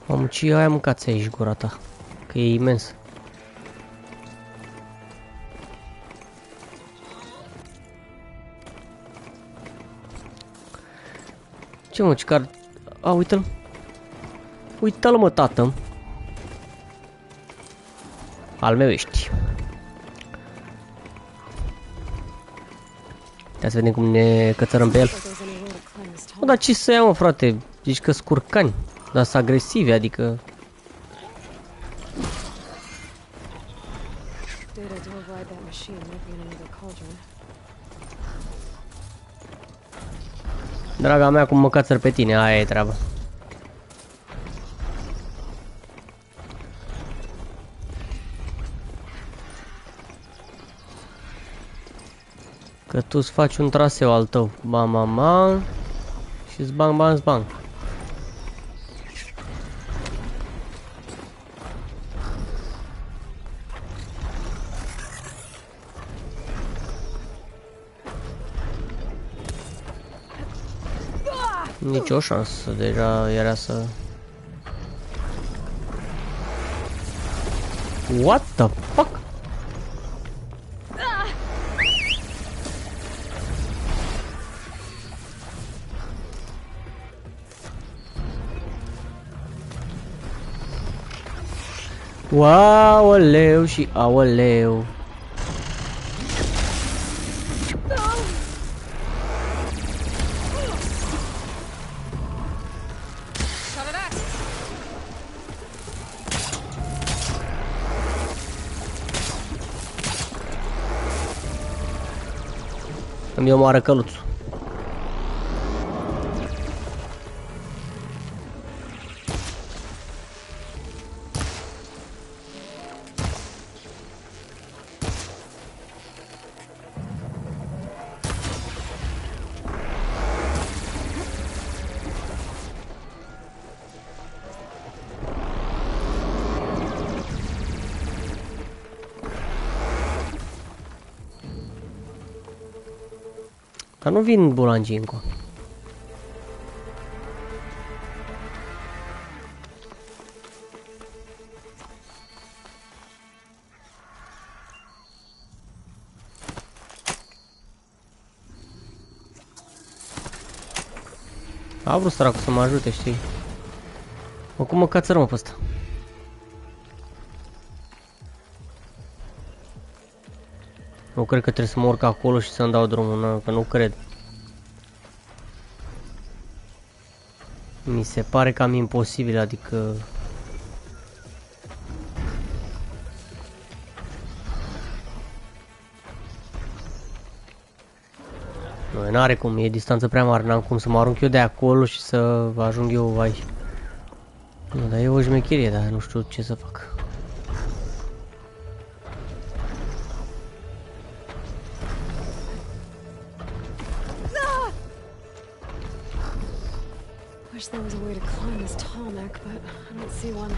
Mamă, ce aia mâncați aici gura ta? Că e imens. Ce mă, ce car... A, uite-l. Uite-l, mă, tată. Al meu ești. Ia să vedem cum ne cățărăm pe el. Mă, dar ce să ia, mă, frate? Zici că scurcani. Dar sunt agresivi, adică... Draga mea, cum mă cațăr pe tine, aia e treaba. Că tu îți faci un traseu al tău. Bam, bam, bam. Și zbang, bang, zbang. Nici o șansă, deja era să... What the fuck? Aoleu și aoleu. Îmi omoară căluțul. Dar nu vin bulangii încă. A vrut săracul să mă ajute, știi? Mă, cum mă cățără, mă, pe ăsta? Nu cred că trebuie să mă urc acolo și să-mi dau drumul, că nu cred. Mi se pare cam imposibil, adică... Nu, n-are cum, e distanță prea mare, n-am cum să mă arunc eu de acolo și să ajung eu aici. Nu, dar e o șmecherie, dar nu știu ce să fac. Wish there was a way to climb this tarmac, but I don't see one.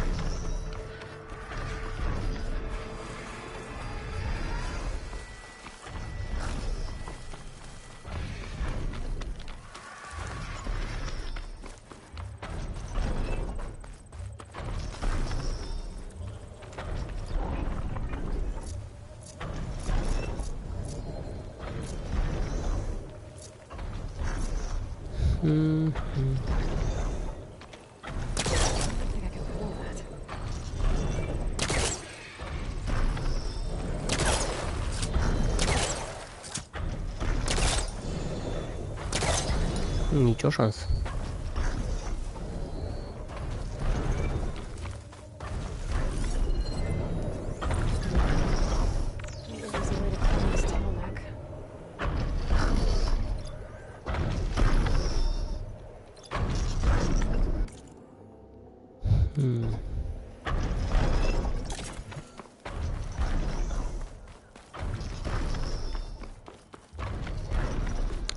Nicio șansă.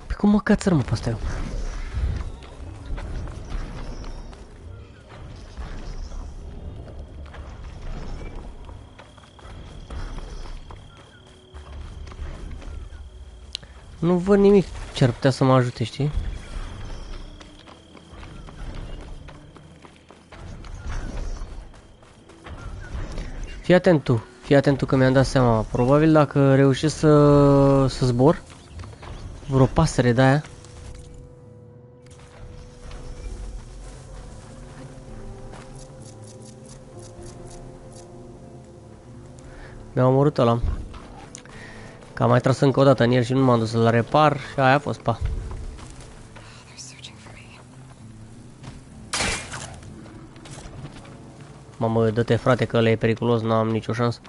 Păi cum mă cațăr, mă, pe asta eu? Nu văd nimic ce ar putea să mă ajute, știi? Fii atent tu că mi-am dat seama. Probabil dacă reușesc să zbor, vreo pasăre de-aia, mi-a omorât ăla. Că am mai tras încă o dată în el și nu m-am dus la repar și aia a fost, pa. Mamă, dă-te frate că ăla e periculos, n-am nicio șansă.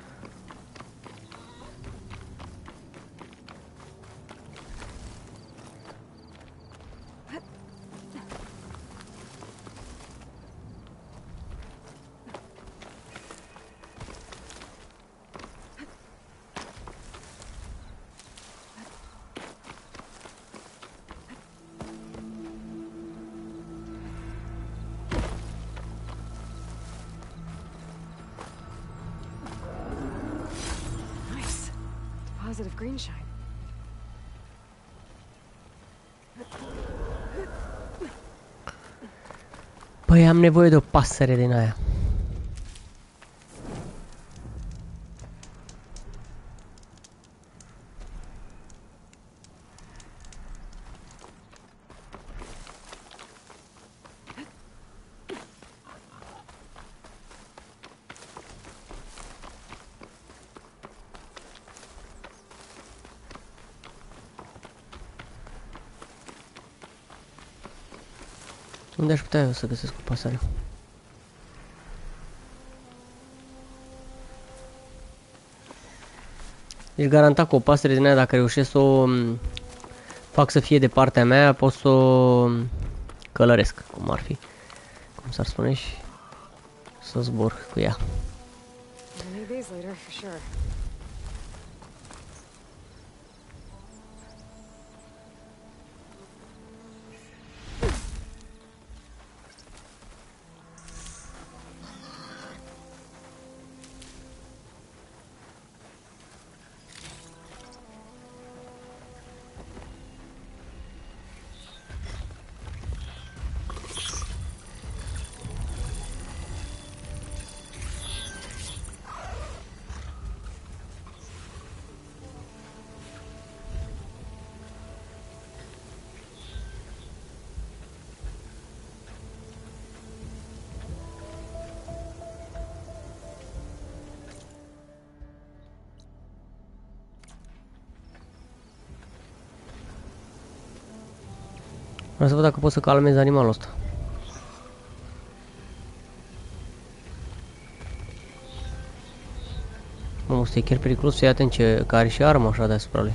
Positive green shine. Păi am nevoie de o pasăre din aia. Unde aș putea eu să găsesc o pasăre? Deci garantat că o pasăre din aia, dacă reușesc să o fac să fie de partea mea, pot să o călăresc, cum ar fi, cum s-ar spune, și să zbor cu ea. Vreau să văd dacă pot să calmez animalul ăsta. Mă, ăsta e chiar periculos, să-i atent că are și armă așa deasupra lui.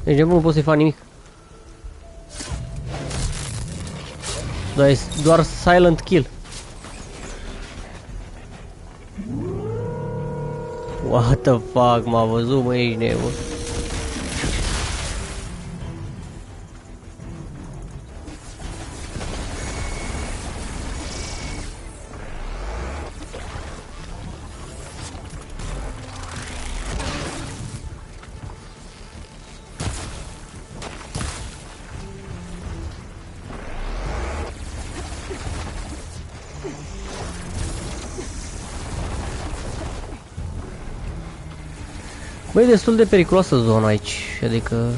Deci de nu pot să-i fac nimic. Doar silent kill. What the fuck, m-a văzut, mă, ești nebun. Băi, e destul de periculoasă zona aici, adică...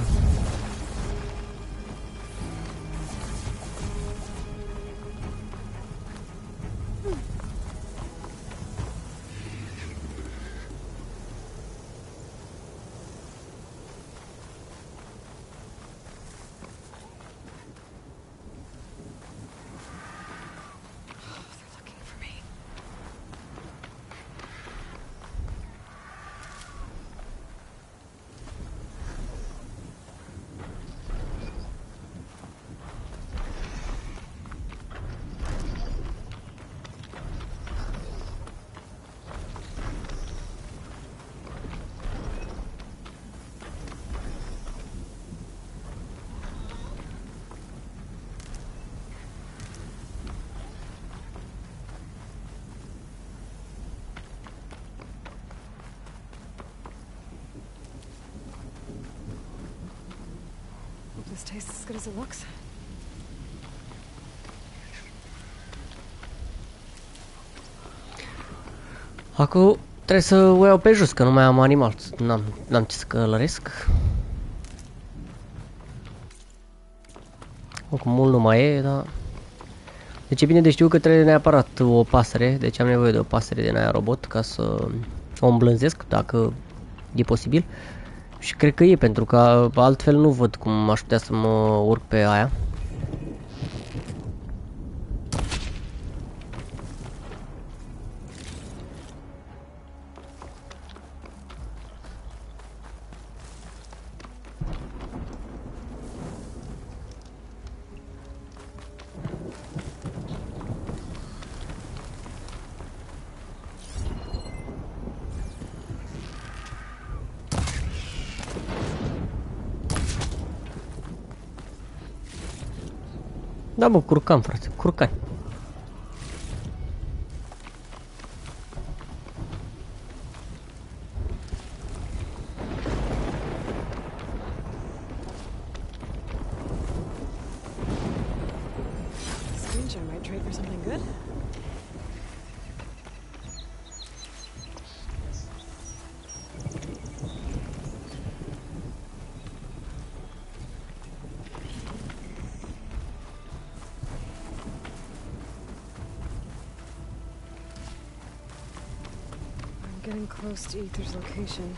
taste as good as it looks? Acum trebuie să o iau pe jos, că nu mai am animal. N-am ce să călăresc. Acum mult nu mai e, dar... Deci e bine de știu că trebuie neapărat o pasăre, deci am nevoie de o pasăre din aia robot ca să o îmblânzesc, dacă e posibil. Și cred că e, pentru că altfel nu văd cum aș putea să mă urc pe aia. Da, bă, curcan, frate, curcani. Screenshot might trade for something good. Getting close to Aether's location.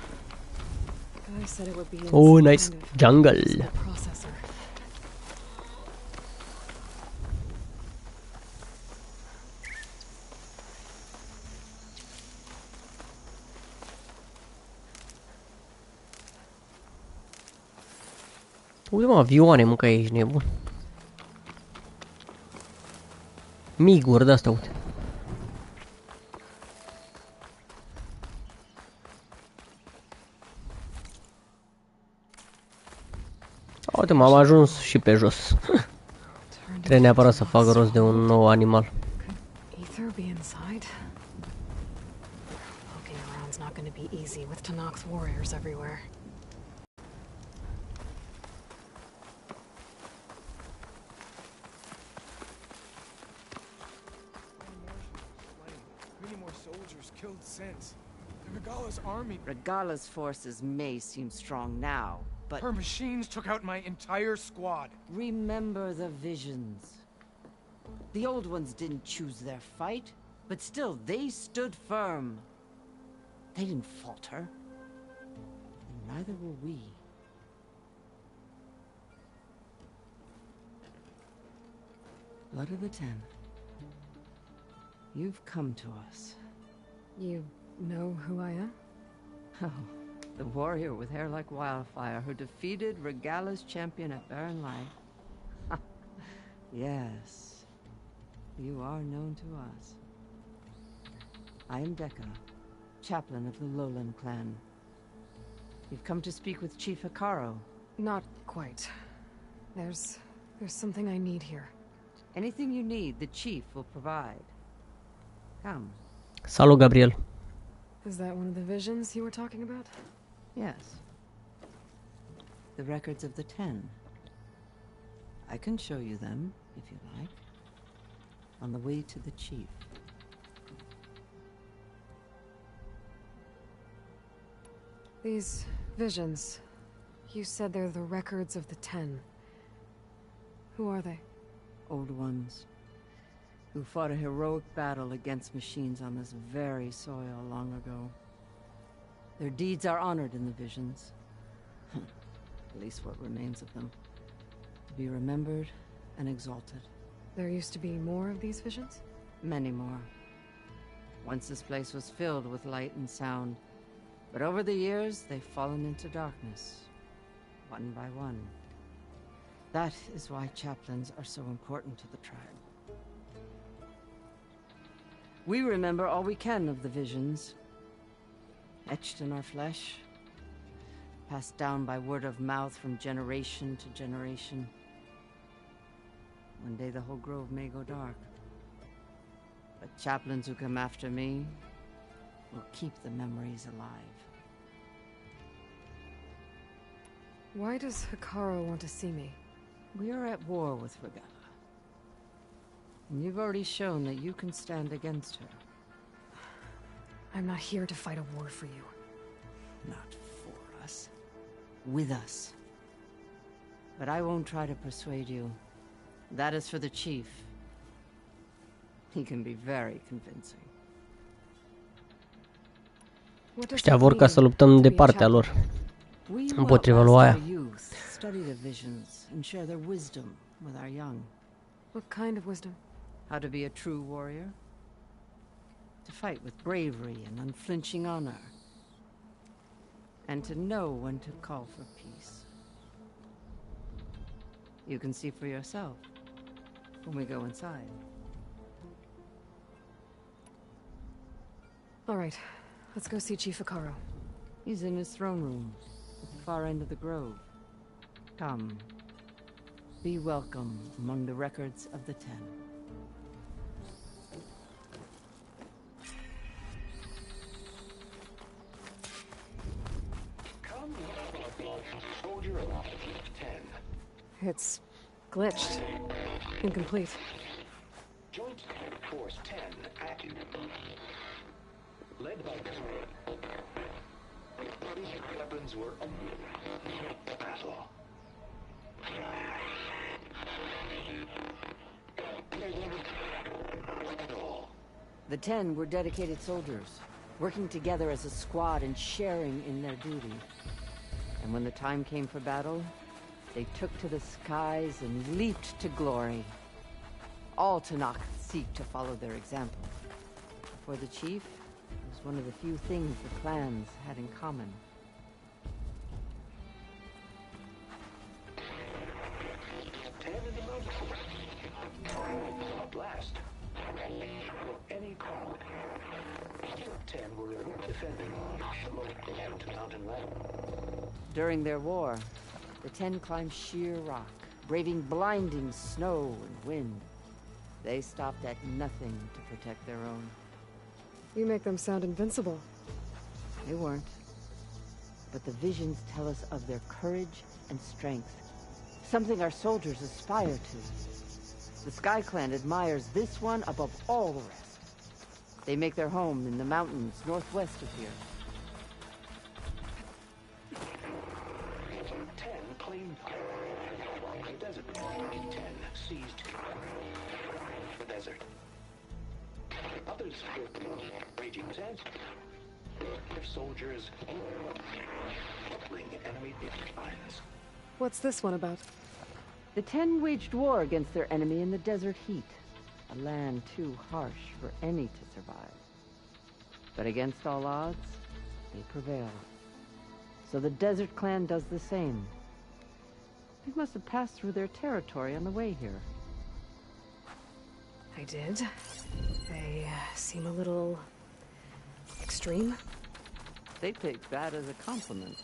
Guy said it would be in Oh, some nice kind of jungle. small processor. Uite mă, avioane, mă, că ești nebun. Miguri de-astea, uite. Uite, m-am ajuns și pe jos. Trebuie neapărat să fac rost de un nou animal. Aether be inside? Poking around's not going to be easy with Tanak's warriors everywhere. Many more soldiers killed since. The Regala's army... Regala's forces may seem strong now, but... Her machines took out my entire squad. Remember the visions. The old ones didn't choose their fight, but still, they stood firm. They didn't falter. And neither will we. Blood of the Ten. You've come to us. You know who I am? Oh, the warrior with hair like wildfire who defeated Regala's champion at Barren Light. Yes, you are known to us. I am DACA, chaplain of the Lowland clan. You've come to speak with Chief Hikaro. Not quite. There's something I need here. Anything you need, the chief will provide. Come. Salut, Gabriel. Is that one of the visions you were talking about? Yes. The records of the 10. I can show you them, if you like. On the way to the chief. These visions, you said they're the records of the 10. Who are they? Old ones, who fought a heroic battle against machines on this very soil long ago. Their deeds are honored in the visions. At least what remains of them. To be remembered and exalted. There used to be more of these visions? Many more. Once this place was filled with light and sound. But over the years, they've fallen into darkness. One by one. That is why chaplains are so important to the tribe. We remember all we can of the visions. Etched in our flesh. Passed down by word of mouth from generation to generation. One day the whole grove may go dark. But chaplains who come after me will keep the memories alive. Why does Hikaro want to see me? We are at war with Regala. And you've already shown that you can stand against her. I'm not here to fight a war for you. Not for us. With us. But I won't try to persuade you. That is for the chief. He can be very convincing. Ăștia vor ca să luptăm de partea lor. Împotriva lui aia. Study their visions and share their wisdom with our young. What kind of wisdom? How to be a true warrior. To fight with bravery and unflinching honor. And to know when to call for peace. You can see for yourself when we go inside. All right, let's go see Chief Akaro. He's in his throne room at the far end of the grove. Come, be welcome among the records of the Ten. Come, soldier of 10. It's glitched. Incomplete. Joint Force 10 active. Led by these weapons were battle. The 10 were dedicated soldiers, working together as a squad and sharing in their duty. And when the time came for battle, they took to the skies and leaped to glory. All Tanakh seek to follow their example. For the chief, it was one of the few things the clans had in common. Blast. Any call. 10 were defending the mountain land. During their war, the 10 climbed sheer rock, braving blinding snow and wind. They stopped at nothing to protect their own. You make them sound invincible. They weren't. But the visions tell us of their courage and strength, something our soldiers aspire to. The Sky Clan admires this one above all the rest. They make their home in the mountains northwest of here. 10 claimed the desert. 10 seized the desert. Others raging sands. Their soldiers enemy lines. What's this one about? The 10 waged war against their enemy in the desert heat, a land too harsh for any to survive. But against all odds, they prevailed. So the Desert Clan does the same. They must have passed through their territory on the way here. I did. They seem a little extreme. They take that as a compliment.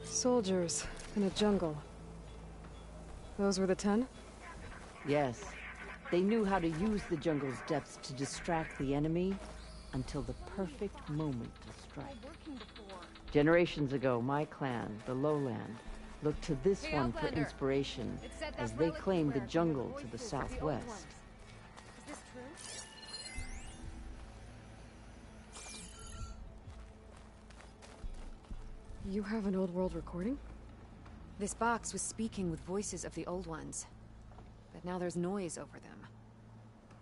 Soldiers in a jungle. Those were the 10? Yes. They knew how to use the jungle's depths to distract the enemy until the perfect moment to strike. Generations ago, my clan, the Lowland, looked to this one for inspiration as they claimed the jungle to the southwest. You have an old world recording? This box was speaking with voices of the old ones. But now there's noise over them.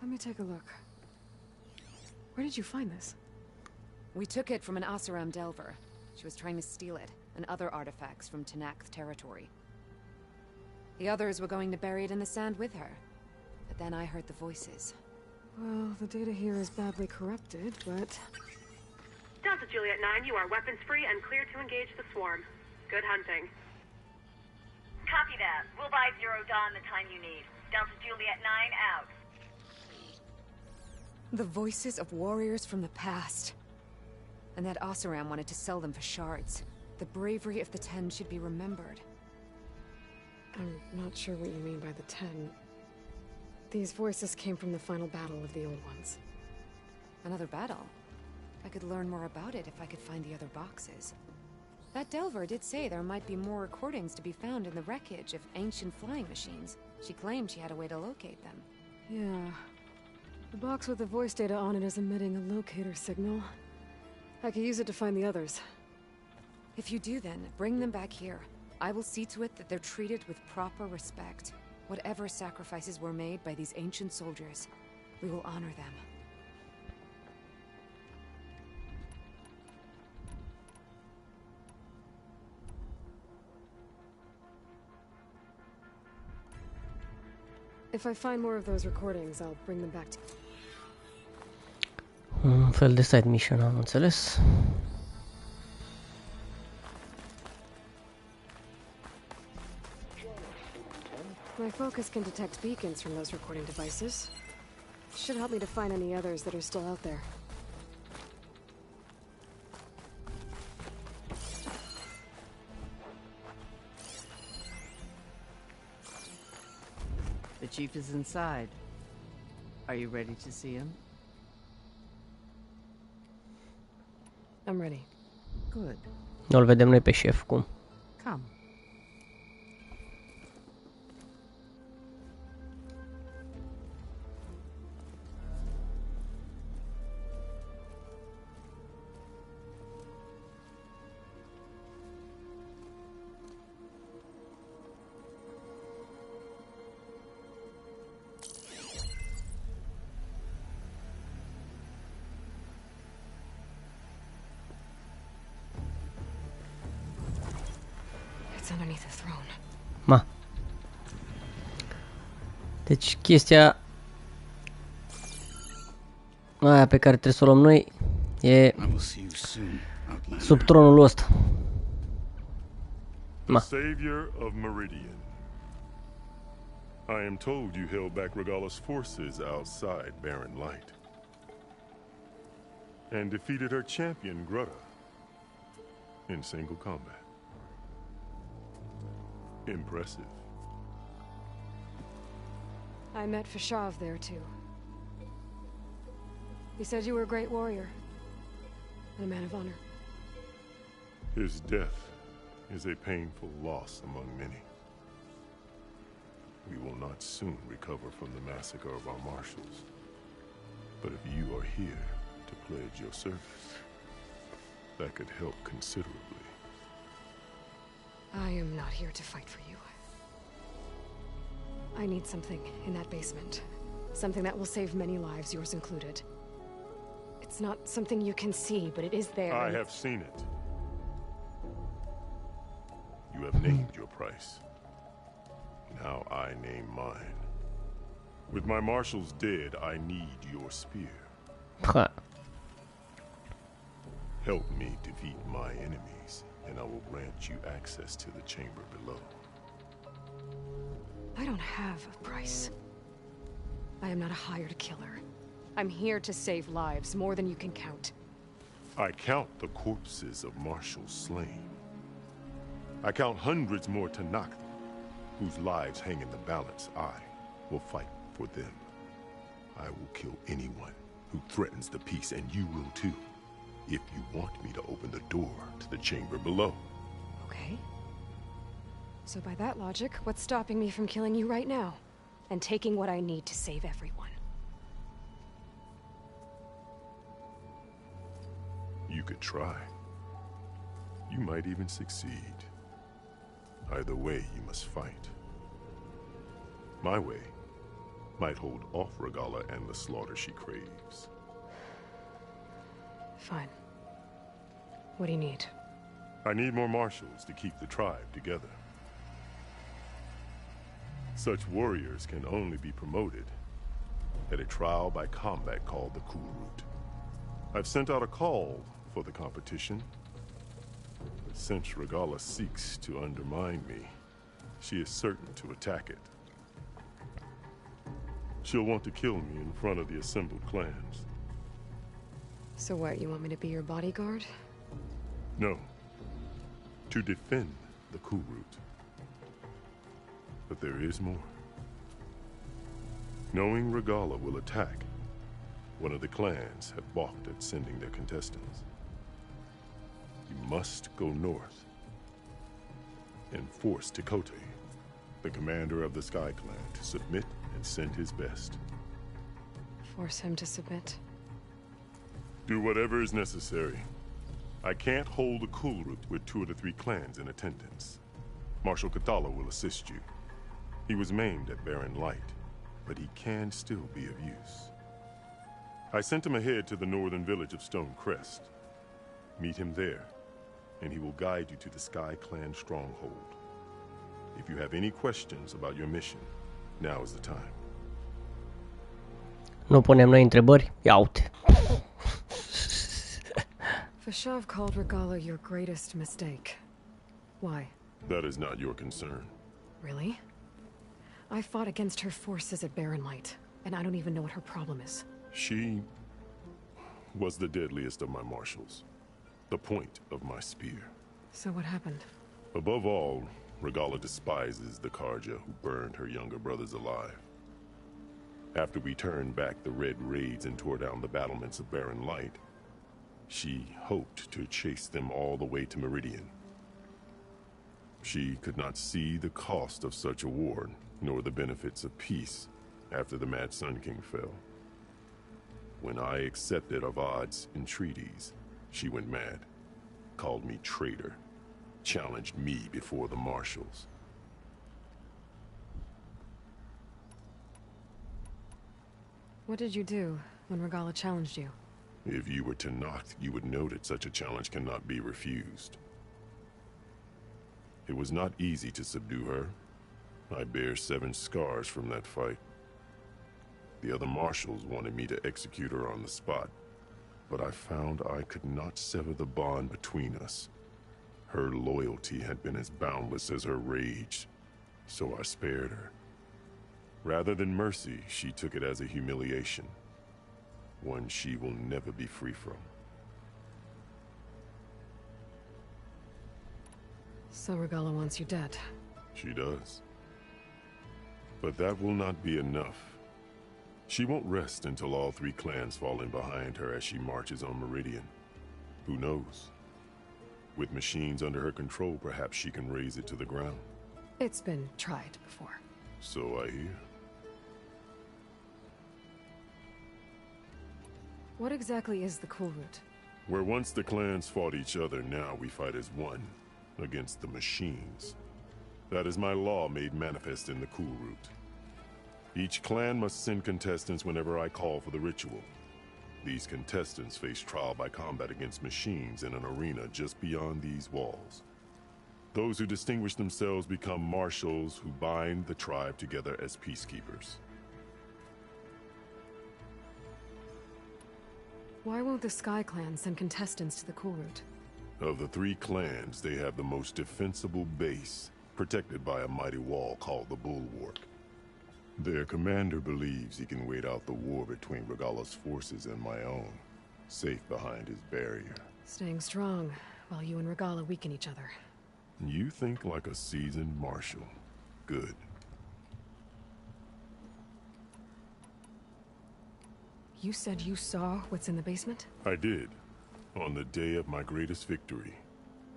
Let me take a look. Where did you find this? We took it from an Asuram Delver. She was trying to steal it, and other artifacts from Tanakh territory. The others were going to bury it in the sand with her. But then I heard the voices. Well, the data here is badly corrupted, but... Delta Juliet 9, you are weapons free and clear to engage the swarm. Good hunting. Copy that. We'll buy Zero Dawn the time you need. Delta Juliet 9 out. The voices of warriors from the past. And that Oseram wanted to sell them for shards. The bravery of the 10 should be remembered. I'm not sure what you mean by the 10. These voices came from the final battle of the Old Ones. Another battle? I could learn more about it if I could find the other boxes. That Delver did say there might be more recordings to be found in the wreckage of ancient flying machines. She claimed she had a way to locate them. Yeah. The box with the voice data on it is emitting a locator signal. I could use it to find the others. If you do then, bring them back here. I will see to it that they're treated with proper respect. Whatever sacrifices were made by these ancient soldiers, we will honor them. If I find more of those recordings, I'll bring them back to you. Un fel de side mission, am înțeles. My focus can detect beacons from those recording devices. Should help me to find any others that are still out there. The chief is inside. Are you ready to see him? I'm ready. Good. Nu-l vedem noi pe șef, cum? Come. Underneath the throne. Ma. Deci chestia aia pe care trebuie să o luăm noi e sub tronul ăsta. Ma. Savior of Meridian. I am told you held back Regala's forces outside Barren Light and defeated her champion Grutta in single combat. Impressive. I met Fashav there too. He said you were a great warrior and a man of honor. His death is a painful loss among many. We will not soon recover from the massacre of our marshals. But if you are here to pledge your service, that could help considerably. I am not here to fight for you. I need something in that basement. Something that will save many lives, yours included. It's not something you can see, but it is there. I have seen it. You have named your price. Now I name mine. With my marshals dead, I need your spear. Help me defeat my enemies, and I will grant you access to the chamber below. I don't have a price. I am not a hired killer. I'm here to save lives, more than you can count. I count the corpses of marshals slain. I count hundreds more to knock them, whose lives hang in the balance. I will fight for them. I will kill anyone who threatens the peace, and you will too, if you want me to open the door to the chamber below. Okay. So by that logic, what's stopping me from killing you right now? And taking what I need to save everyone? You could try. You might even succeed. Either way, you must fight. My way might hold off Regala and the slaughter she craves. Fine. What do you need? I need more marshals to keep the tribe together. Such warriors can only be promoted at a trial by combat called the Cool Route. I've sent out a call for the competition, but since Regala seeks to undermine me, she is certain to attack it. She'll want to kill me in front of the assembled clans. So what, you want me to be your bodyguard? No. To defend the Cool Route. But there is more. Knowing Regala will attack, one of the clans have balked at sending their contestants. You must go north and force Tekote, the commander of the Sky Clan, to submit and send his best. Force him to submit? Do whatever is necessary. I can't hold the Cool Route with 2 of the 3 clans in attendance. Marshal Kathala will assist you. He was maimed at Barren Light, but he can still be of use. I sent him ahead to the northern village of Stone Crest. Meet him there, and he will guide you to the Sky Clan stronghold. If you have any questions about your mission, now is the time. Nu punem noi întrebări? Ia uite. Fashav called Regala your greatest mistake. Why? That is not your concern. Really? I fought against her forces at Barren Light, and I don't even know what her problem is. She was the deadliest of my marshals. The point of my spear. So what happened? Above all, Regala despises the Karja who burned her younger brothers alive. After we turned back the Red Raids and tore down the battlements of Barren Light, she hoped to chase them all the way to Meridian. She could not see the cost of such a war, nor the benefits of peace after the Mad Sun King fell. When I accepted Avad's entreaties, she went mad, called me traitor, challenged me before the marshals. What did you do when Regala challenged you? If you were Tenakth, you would know that such a challenge cannot be refused. It was not easy to subdue her. I bear 7 scars from that fight. The other marshals wanted me to execute her on the spot, but I found I could not sever the bond between us. Her loyalty had been as boundless as her rage, so I spared her. Rather than mercy, she took it as a humiliation, one she will never be free from. So Regala wants you dead. She does. But that will not be enough. She won't rest until all 3 clans fall in behind her as she marches on Meridian. Who knows? With machines under her control, perhaps she can raise it to the ground. It's been tried before. So I hear. What exactly is the Cool Route? Where once the clans fought each other, now we fight as one, against the machines. That is my law made manifest in the Cool Route. Each clan must send contestants whenever I call for the ritual. These contestants face trial by combat against machines in an arena just beyond these walls. Those who distinguish themselves become marshals who bind the tribe together as peacekeepers. Why won't the Sky Clan send contestants to the Cool Route? Of the 3 clans, they have the most defensible base, protected by a mighty wall called the Bulwark. Their commander believes he can wait out the war between Regala's forces and my own, safe behind his barrier. Staying strong, while you and Regala weaken each other. You think like a seasoned marshal. Good. You said you saw what's in the basement? I did, on the day of my greatest victory.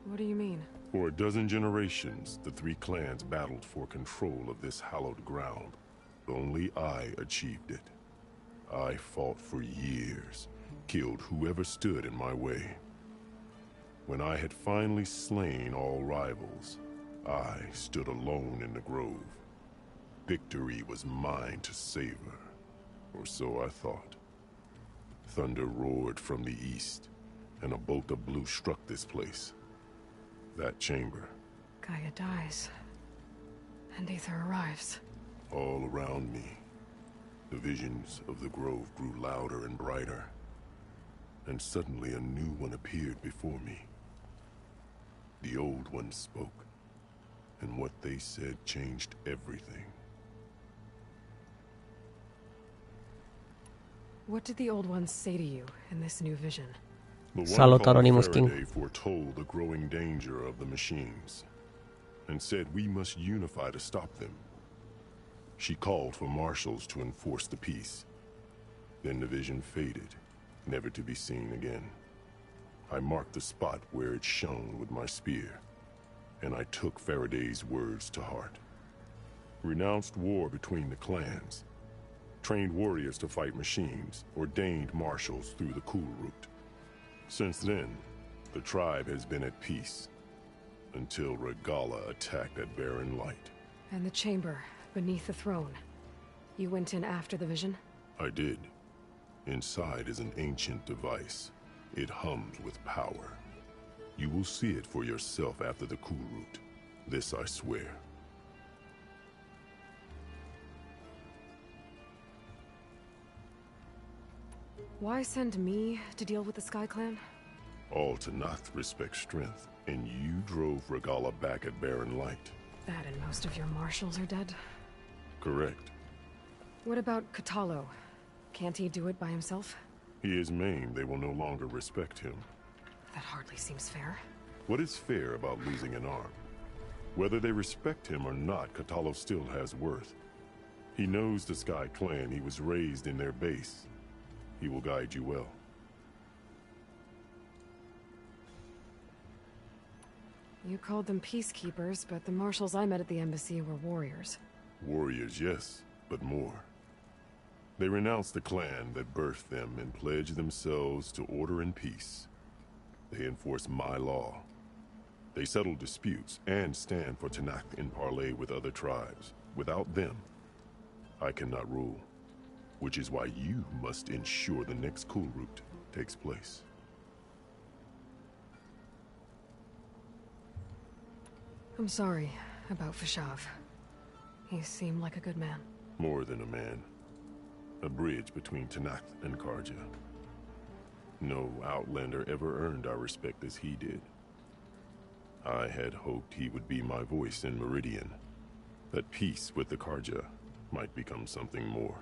What do you mean? For a dozen generations, the 3 clans battled for control of this hallowed ground. Only I achieved it. I fought for years, killed whoever stood in my way. When I had finally slain all rivals, I stood alone in the grove. Victory was mine to savor, or so I thought. Thunder roared from the east, and a bolt of blue struck this place. That chamber. Gaia dies, and Aether arrives. All around me. The visions of the grove grew louder and brighter, and suddenly a new one appeared before me. The old one spoke, and what they said changed everything. What did the old ones say to you in this new vision? The one Salut, called Anonymous King. Faraday foretold the growing danger of the machines, and said we must unify to stop them. She called for marshals to enforce the peace. Then the vision faded, never to be seen again. I marked the spot where it shone with my spear, and I took Faraday's words to heart. Renounced war between the clans, trained warriors to fight machines, ordained marshals through the cool route. Since then, the tribe has been at peace, until Regala attacked at barren light. And the chamber, beneath the throne. You went in after the vision? I did. Inside is an ancient device. It hums with power. You will see it for yourself after the cool route. This I swear. Why send me to deal with the Sky Clan? All Tanath respect strength, and you drove Regala back at barren light. That and most of your marshals are dead? Correct. What about Katalo? Can't he do it by himself? He is maimed. They will no longer respect him. That hardly seems fair. What is fair about losing an arm? Whether they respect him or not, Katalo still has worth. He knows the Sky Clan. He was raised in their base. He will guide you well. You called them peacekeepers, but the marshals I met at the embassy were warriors. Warriors, yes, but more. They renounce the clan that birthed them and pledge themselves to order and peace. They enforce my law. They settle disputes and stand for Tanakh in parley with other tribes. Without them, I cannot rule. Which is why you must ensure the next cool route takes place. I'm sorry about Fashav. He seemed like a good man. More than a man. A bridge between Tanakh and Karja. No Outlander ever earned our respect as he did. I had hoped he would be my voice in Meridian. That peace with the Karja might become something more.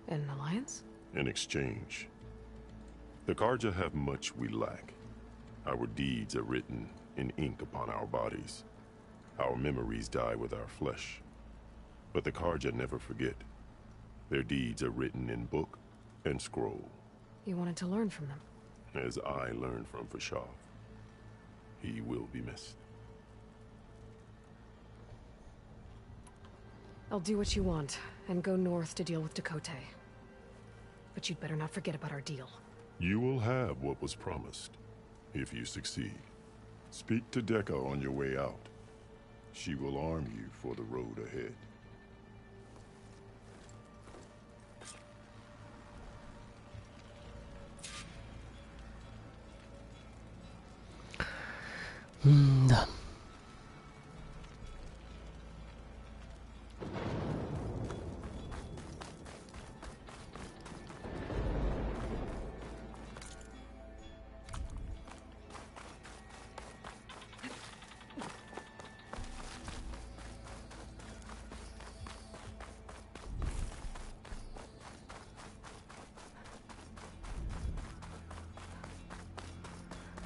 An alliance? In exchange. The Karja have much we lack. Our deeds are written in ink upon our bodies. Our memories die with our flesh. But the Karja never forget. Their deeds are written in book and scroll. You wanted to learn from them? As I learned from Fashav. He will be missed. I'll do what you want, and go north to deal with Dakota. But you'd better not forget about our deal. You will have what was promised, if you succeed. Speak to DACA on your way out. She will arm you for the road ahead. Da.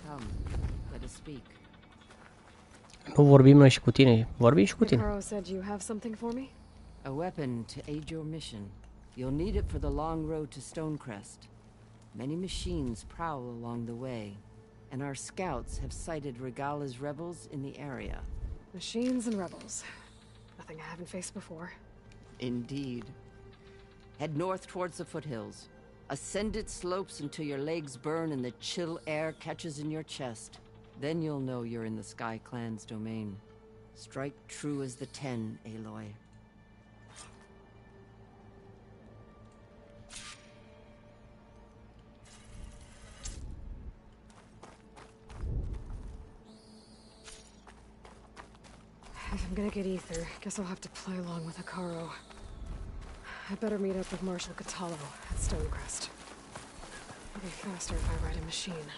Come, let us speak. Nu vorbim noi și cu tine, vorbim și cu tine. Mikaro said you have something for me? A weapon to aid your mission. You'll need it for the long road to Stonecrest. Many machines prowl along the way, and our scouts have sighted Regala's rebels in the area. Machines and rebels. Nothing I haven't faced before. Indeed. Head north towards the foothills. Ascend its slopes until your legs burn and the chill air catches in your chest. Then you'll know you're in the Sky Clan's domain. Strike true as the 10, Aloy. If I'm gonna get Aether, guess I'll have to play along with Hikaru. I better meet up with Marshal Catallo at Stonecrest. It'll be faster if I ride a machine.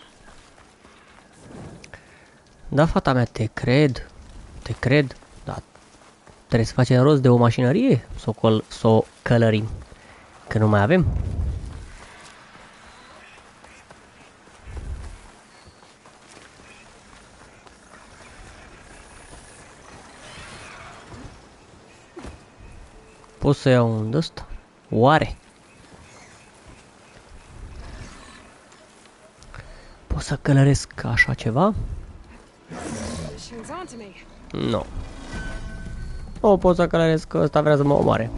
Da, fata mea, te cred, dar trebuie să facem rost de o mașinărie să o călărim, că nu mai avem. Pot să iau un ăsta? Oare? Pot să călăresc așa ceva? Nu. Nu pot să călăresc, că ăsta vrea să mă omoare.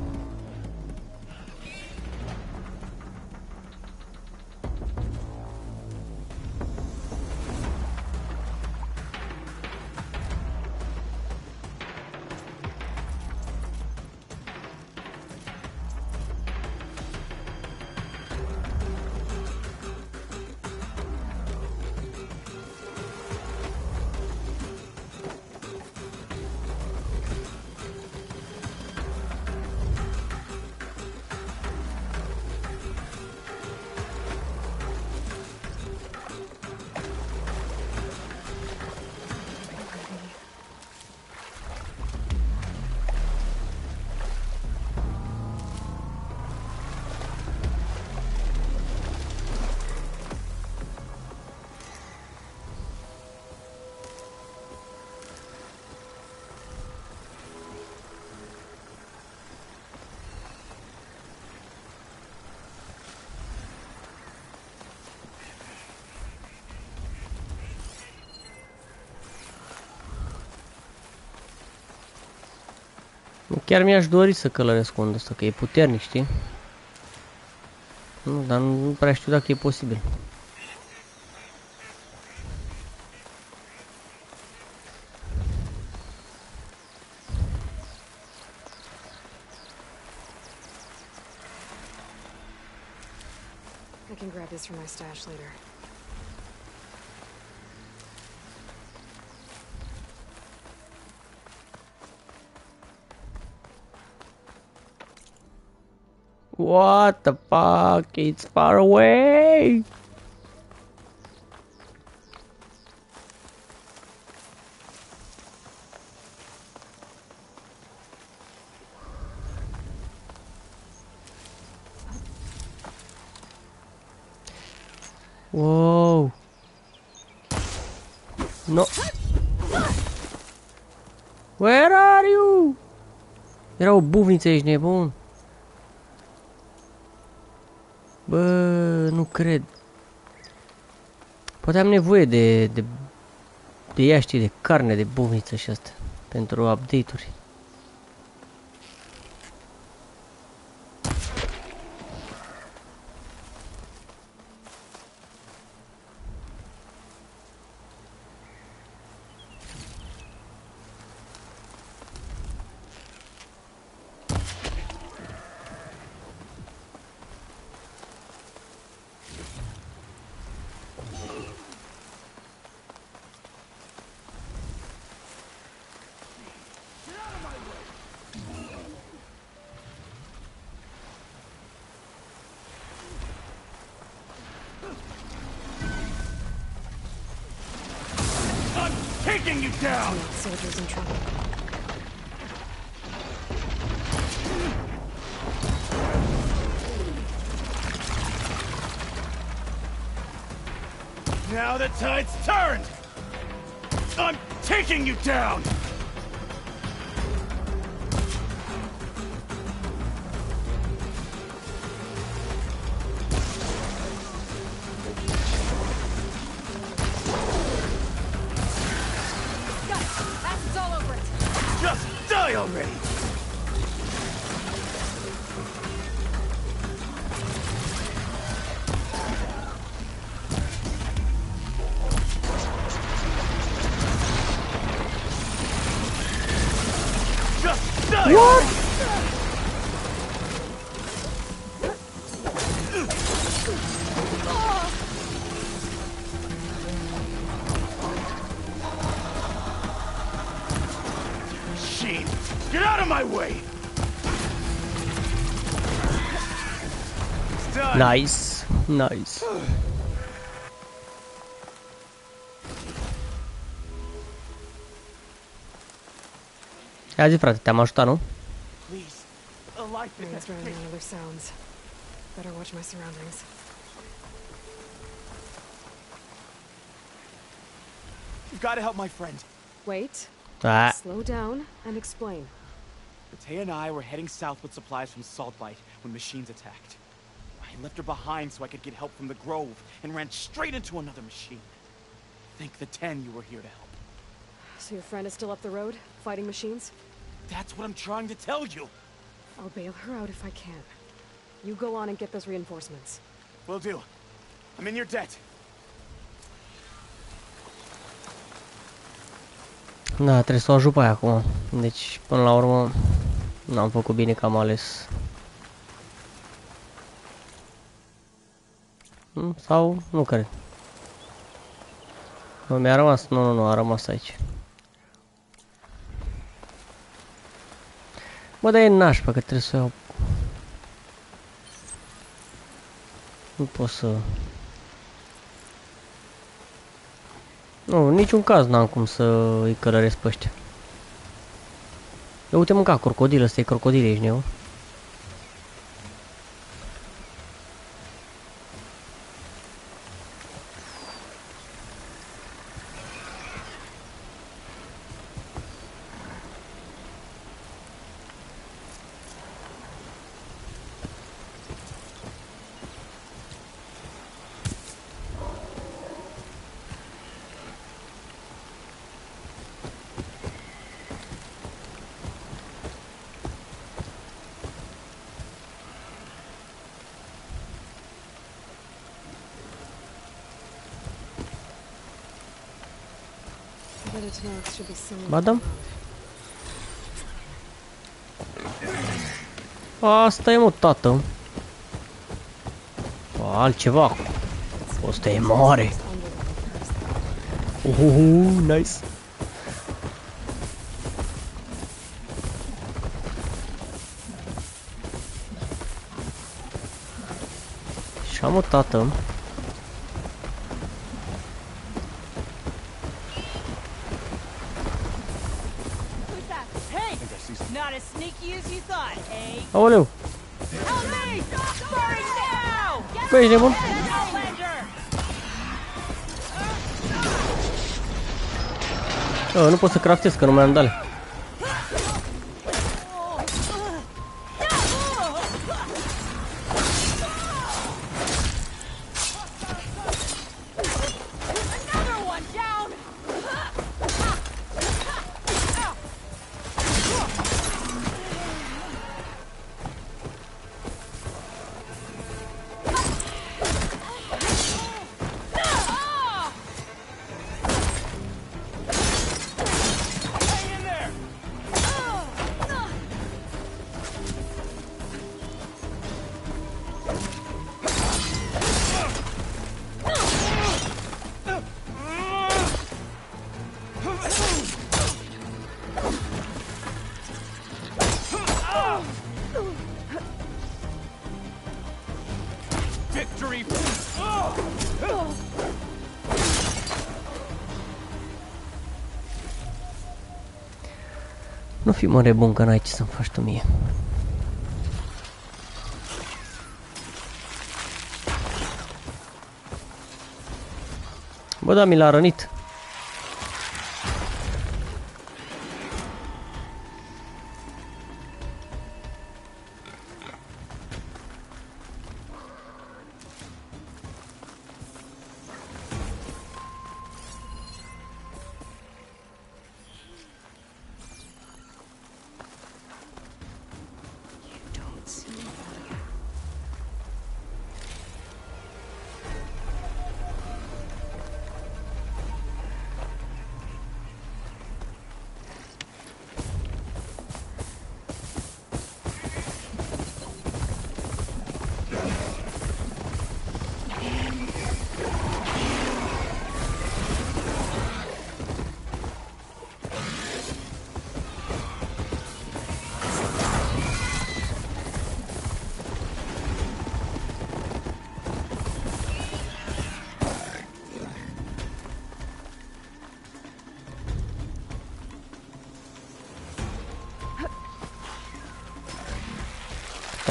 Chiar mi-aș dori să călăresc undă ăsta, că e puternic, știi? Nu, dar nu prea știu dacă e posibil. I can grab this from my stash later. What the fuck? It's far away! Wow! No! Where are you? Era o buvniță, ești nebun? Bă, nu cred. Poate am nevoie de ea, știi, de carne de buvniță și asta, pentru update-uri. Taking you down! Soldiers in trouble. Now the tide's turned! I'm taking you down! Die already! Just die! What? Get out of my way! Nice, nice. Ia zi, frate, te-am ajutat, nu? Brain's running on other sounds. Better watch my surroundings. You've got to help my friend. Wait. Ah. Slow down and explain. Tay and I were heading south with supplies from Saltbite when machines attacked. I left her behind so I could get help from the Grove and ran straight into another machine. Thank the 10 you were here to help. So your friend is still up the road, fighting machines? That's what I'm trying to tell you. I'll bail her out if I can. You go on and get those reinforcements. Will do. I'm in your debt. Da, trebuie să o ajut pe aia acum. Deci, până la urmă, n-am făcut bine că am ales. Sau, nu cred. Nu, mi-a rămas, nu, a rămas aici. Bă, dar e nașpa, că trebuie să o iau. Nu pot să... Nu, în niciun caz n-am cum să îi călăresc pe ăștia. Eu uite mânca crocodil, ăsta e crocodil, ești nebun. Ba da. Asta e, mă, tată. Altceva. Asta e mare. Nice. Și-a, mă, tată. Aoleu! Băi, ești nebun? Nu pot să craftez, că nu mai am dale. Nu fi mare bun, că n-ai ce să-mi faci tu mie. Bă, da, mi l-a rănit.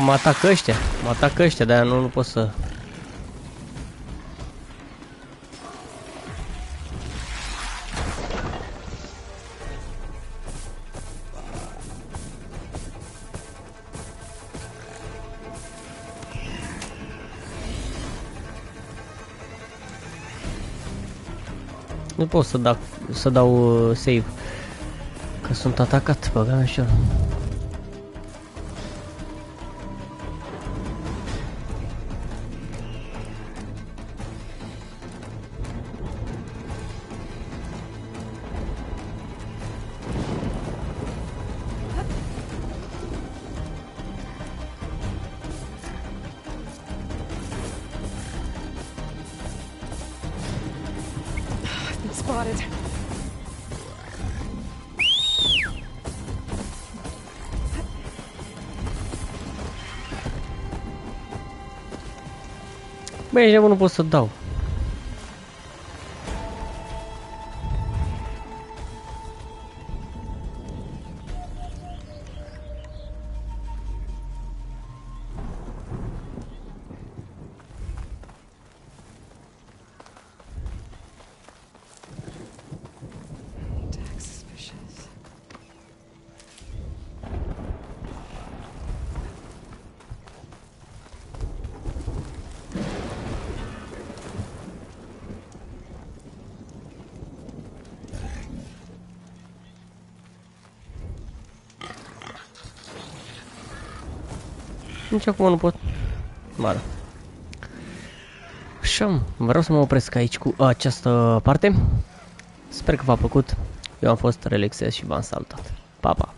mă atacă ăștia. Mă atacă ăștia, de-aia nu pot să... Nu pot să dau save. Că sunt atacat, băga mea și eu. Spotted. Băi, eu nu pot să dau. Nici acum nu pot. Mare. Așa, vreau să mă opresc aici cu această parte. Sper că v-a plăcut. Eu am fost relaxat și v-am salutat. Pa, pa!